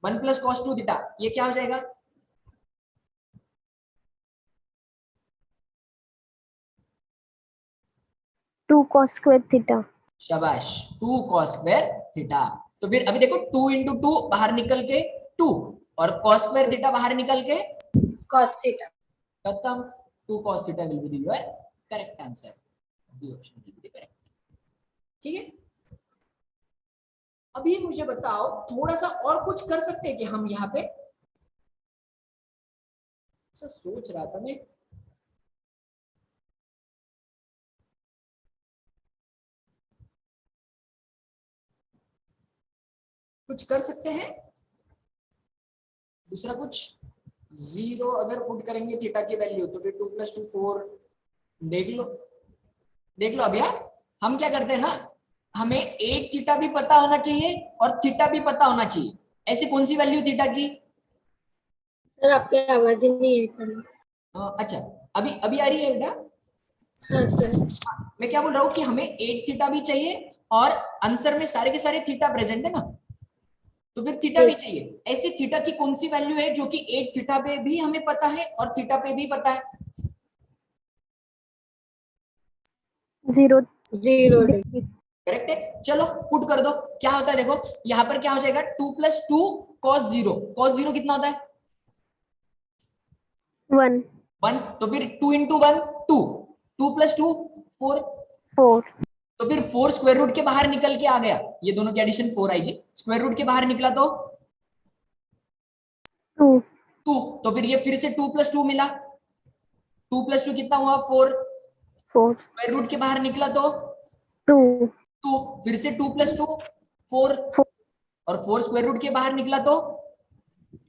1 प्लस कॉस 2 थीटा, ये क्या हो जाएगा? Two cos square theta. शाबाश, 2 cos स्क्वायर थीटा। तो फिर अभी देखो 2 into 2 बाहर निकल के 2 और cos स्क्वायर थीटा बाहर निकल के cos theta. खत्म। 2 cos theta will be your correct answer, B option will be correct. ठीक है, अभी मुझे बताओ थोड़ा सा और कुछ कर सकते हैं कि हम यहाँ पे, ऐसा सोच रहा था मैं, कुछ कर सकते हैं दूसरा कुछ। 0 अगर पुट करेंगे थीटा की वैल्यू तो फिर 2 + 2 4। देख लो देख लो। अब यार हम क्या करते हैं ना, हमें एक थीटा भी पता होना चाहिए और थीटा भी पता होना चाहिए। ऐसी कौन सी वैल्यू थीटा की? सर आपकी आवाज ही नहीं है। अच्छा, अभी अभी आ रही है बेटा? हाँ सर। मैं क्या बोल रहा हूँ कि हमें एक थीटा भी चाहिए और आंसर में सारे के सारे थीटा प्रेजेंट है ना, तो फिर थीटा भी Yes. चाहिए। ऐसे थीटा की कौन सी वैल्यू है जो कि एक थीटा पे भी हमें पता है और थीटा पे भी पता है? 0 0 degree. करेक्ट है, चलो पुट कर दो। क्या होता है देखो, यहाँ पर क्या हो जाएगा, 2 + 2 cos 0। cos 0 कितना होता है? 1 1। तो फिर 2 × 1 2, 2 + 2 4। 4 तो फिर 4 स्क्वायर रूट के बाहर निकल के आ गया, ये दोनों की एडिशन 4 आएगी। स्क्वायर रूट के बाहर निकला तो 2 2। तो फिर ये फिर से 2 + 2 मिला, 2 + 2 कितना हुआ 4। 4 स्क्वायर रूट के बाहर निकला तो 2 2। फिर से 2 + 2 4 4 और 4 स्क्वायर रूट के बाहर निकला तो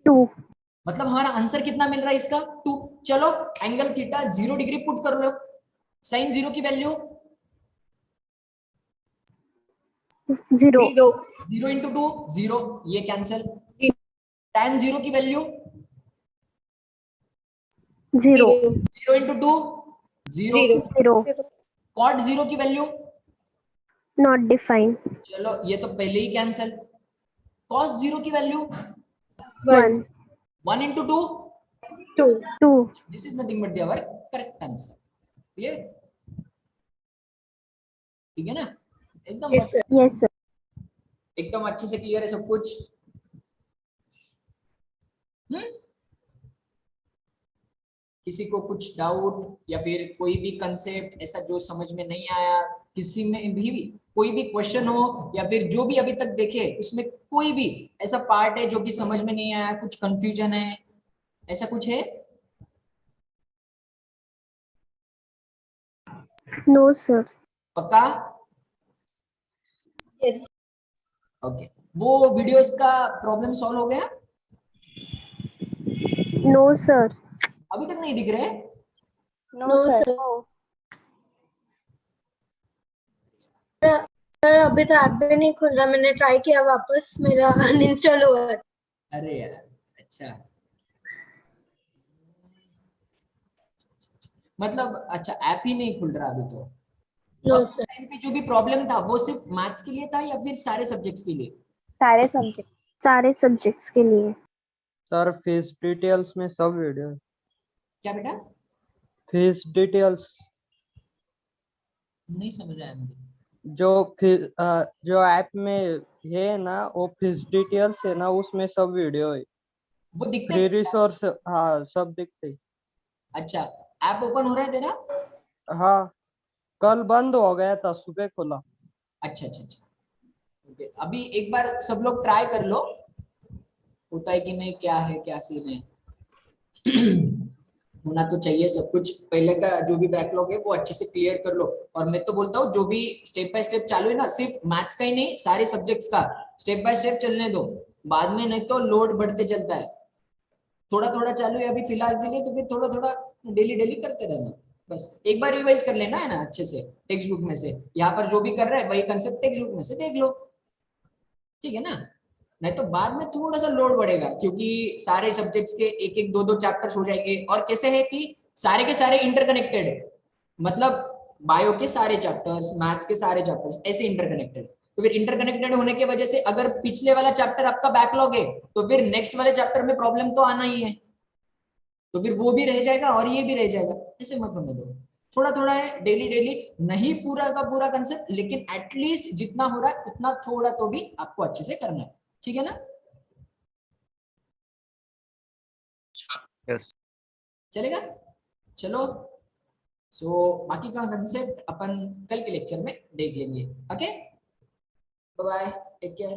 2 मतलब हमारा आंसर कितना मिल रहा है इसका 2। चलो एंगल थीटा 0 डिग्री पुट कर लो। साइन 0 की वैल्यू 0 0 0 × 2 0, ये कैंसिल। tan 0 की वैल्यू 0 0 × 2 0, 0 cot 0 की वैल्यू not defined. चलो ये तो पहले ही कैंसिल। cos 0 की value 1 1 1 × 2, 2 2 this is nothing but our correct answer. Clear? ठीक है ना, एकदम Yes sir. yes sir. एकदम अच्छे से क्लियर है सब कुछ। किसी को कुछ डाउट या फिर कोई भी कंसेप्ट ऐसा जो समझ में नहीं आया, किसी में भी कोई भी क्वेश्चन हो या फिर जो भी अभी तक देखे उसमें कोई भी ऐसा पार्ट है जो कि समझ में नहीं आया, कुछ कंफ्यूजन है, ऐसा कुछ है? No sir. पक्का? Yes. ओके, वो वीडियोस का प्रॉब्लम सॉल्व हो गया? No sir. अभी तक नहीं दिख रहे? No sir. सर अभी तो ऐप भी नहीं खुल रहा, मैंने ट्राई किया वापस, मेरा अनइंस्टॉल हुआ। अरे यार, अच्छा मतलब अच्छा ऐप ही नहीं खुल रहा अभी तो। नो और सर। टाइम पे जो भी प्रॉब्लम था वो सिर्फ मैथ्स के लिए था या फिर सारे सब्जेक्ट्स के लिए? सारे सब्जेक्ट्स के लिए। सर फीस डिटेल्स में सब वीडियो है। क्या बेटा? फीस डिटेल्स नहीं समझ रहा है मुझे। जो ऐप में है ना, वो फीस डिटेल्स है ना, उसमें सब वीडियो है। वो दिखते फ्री हैं? रिसोर्स, हाँ सब दिखते हैं। अच्छा, ऐप ओपन हो रहा है तेरा? हाँ, कल बंद हो गया था, सुबह खुला। अच्छा अच्छा अच्छा, ओके। अभी एक बार सब लोग ट्राई कर लो, होता है कि नहीं, क्या है क्या सीन है। होना तो चाहिए सब कुछ। पहले का जो भी बैकलॉग है वो अच्छे से क्लियर कर लो। और मैं तो बोलता हूँ जो भी स्टेप बाय स्टेप चालू है ना, सिर्फ मैथ्स का ही नहीं सारे सब्जेक्ट्स का स्टेप बाय स्टेप चलने दो, बाद में नहीं तो लोड बढ़ते चलता है। थोड़ा थोड़ा चालू है अभी फिलहाल के लिए, तो फिर थोड़ा थोड़ा डेली डेली करते रहना। बस एक बार रिवाइज कर लेना है ना अच्छे से टेक्स्ट बुक में से, यहाँ पर जो भी कर रहा है वही कंसेप्ट टेक्स्ट बुक में से देख लो, ठीक है ना। नहीं तो बाद में थोड़ा सा लोड बढ़ेगा क्योंकि सारे सब्जेक्ट्स के एक एक दो दो चैप्टर्स हो जाएंगे। और कैसे है कि सारे के सारे इंटरकनेक्टेड है, मतलब बायो के सारे चैप्टर्स, मैथ्स के सारे चैप्टर्स ऐसे इंटरकनेक्टेड। तो फिर इंटरकनेक्टेड होने की वजह से अगर पिछले वाला चैप्टर आपका बैकलॉग है तो फिर नेक्स्ट वाले चैप्टर में प्रॉब्लम तो आना ही है, तो फिर वो भी रह जाएगा और ये भी रह जाएगा। ऐसे मत होने दो, थोड़ा थोड़ा है, डेली डेली नहीं पूरा का पूरा कंसेप्ट, लेकिन एटलीस्ट जितना हो रहा है उतना थोड़ा तो भी आपको अच्छे से करना है, ठीक है ना? यस चलेगा? चलो, सो बाकी का कंसेप्ट अपन कल के लेक्चर में देख लेंगे। Okay, bye bye, take care.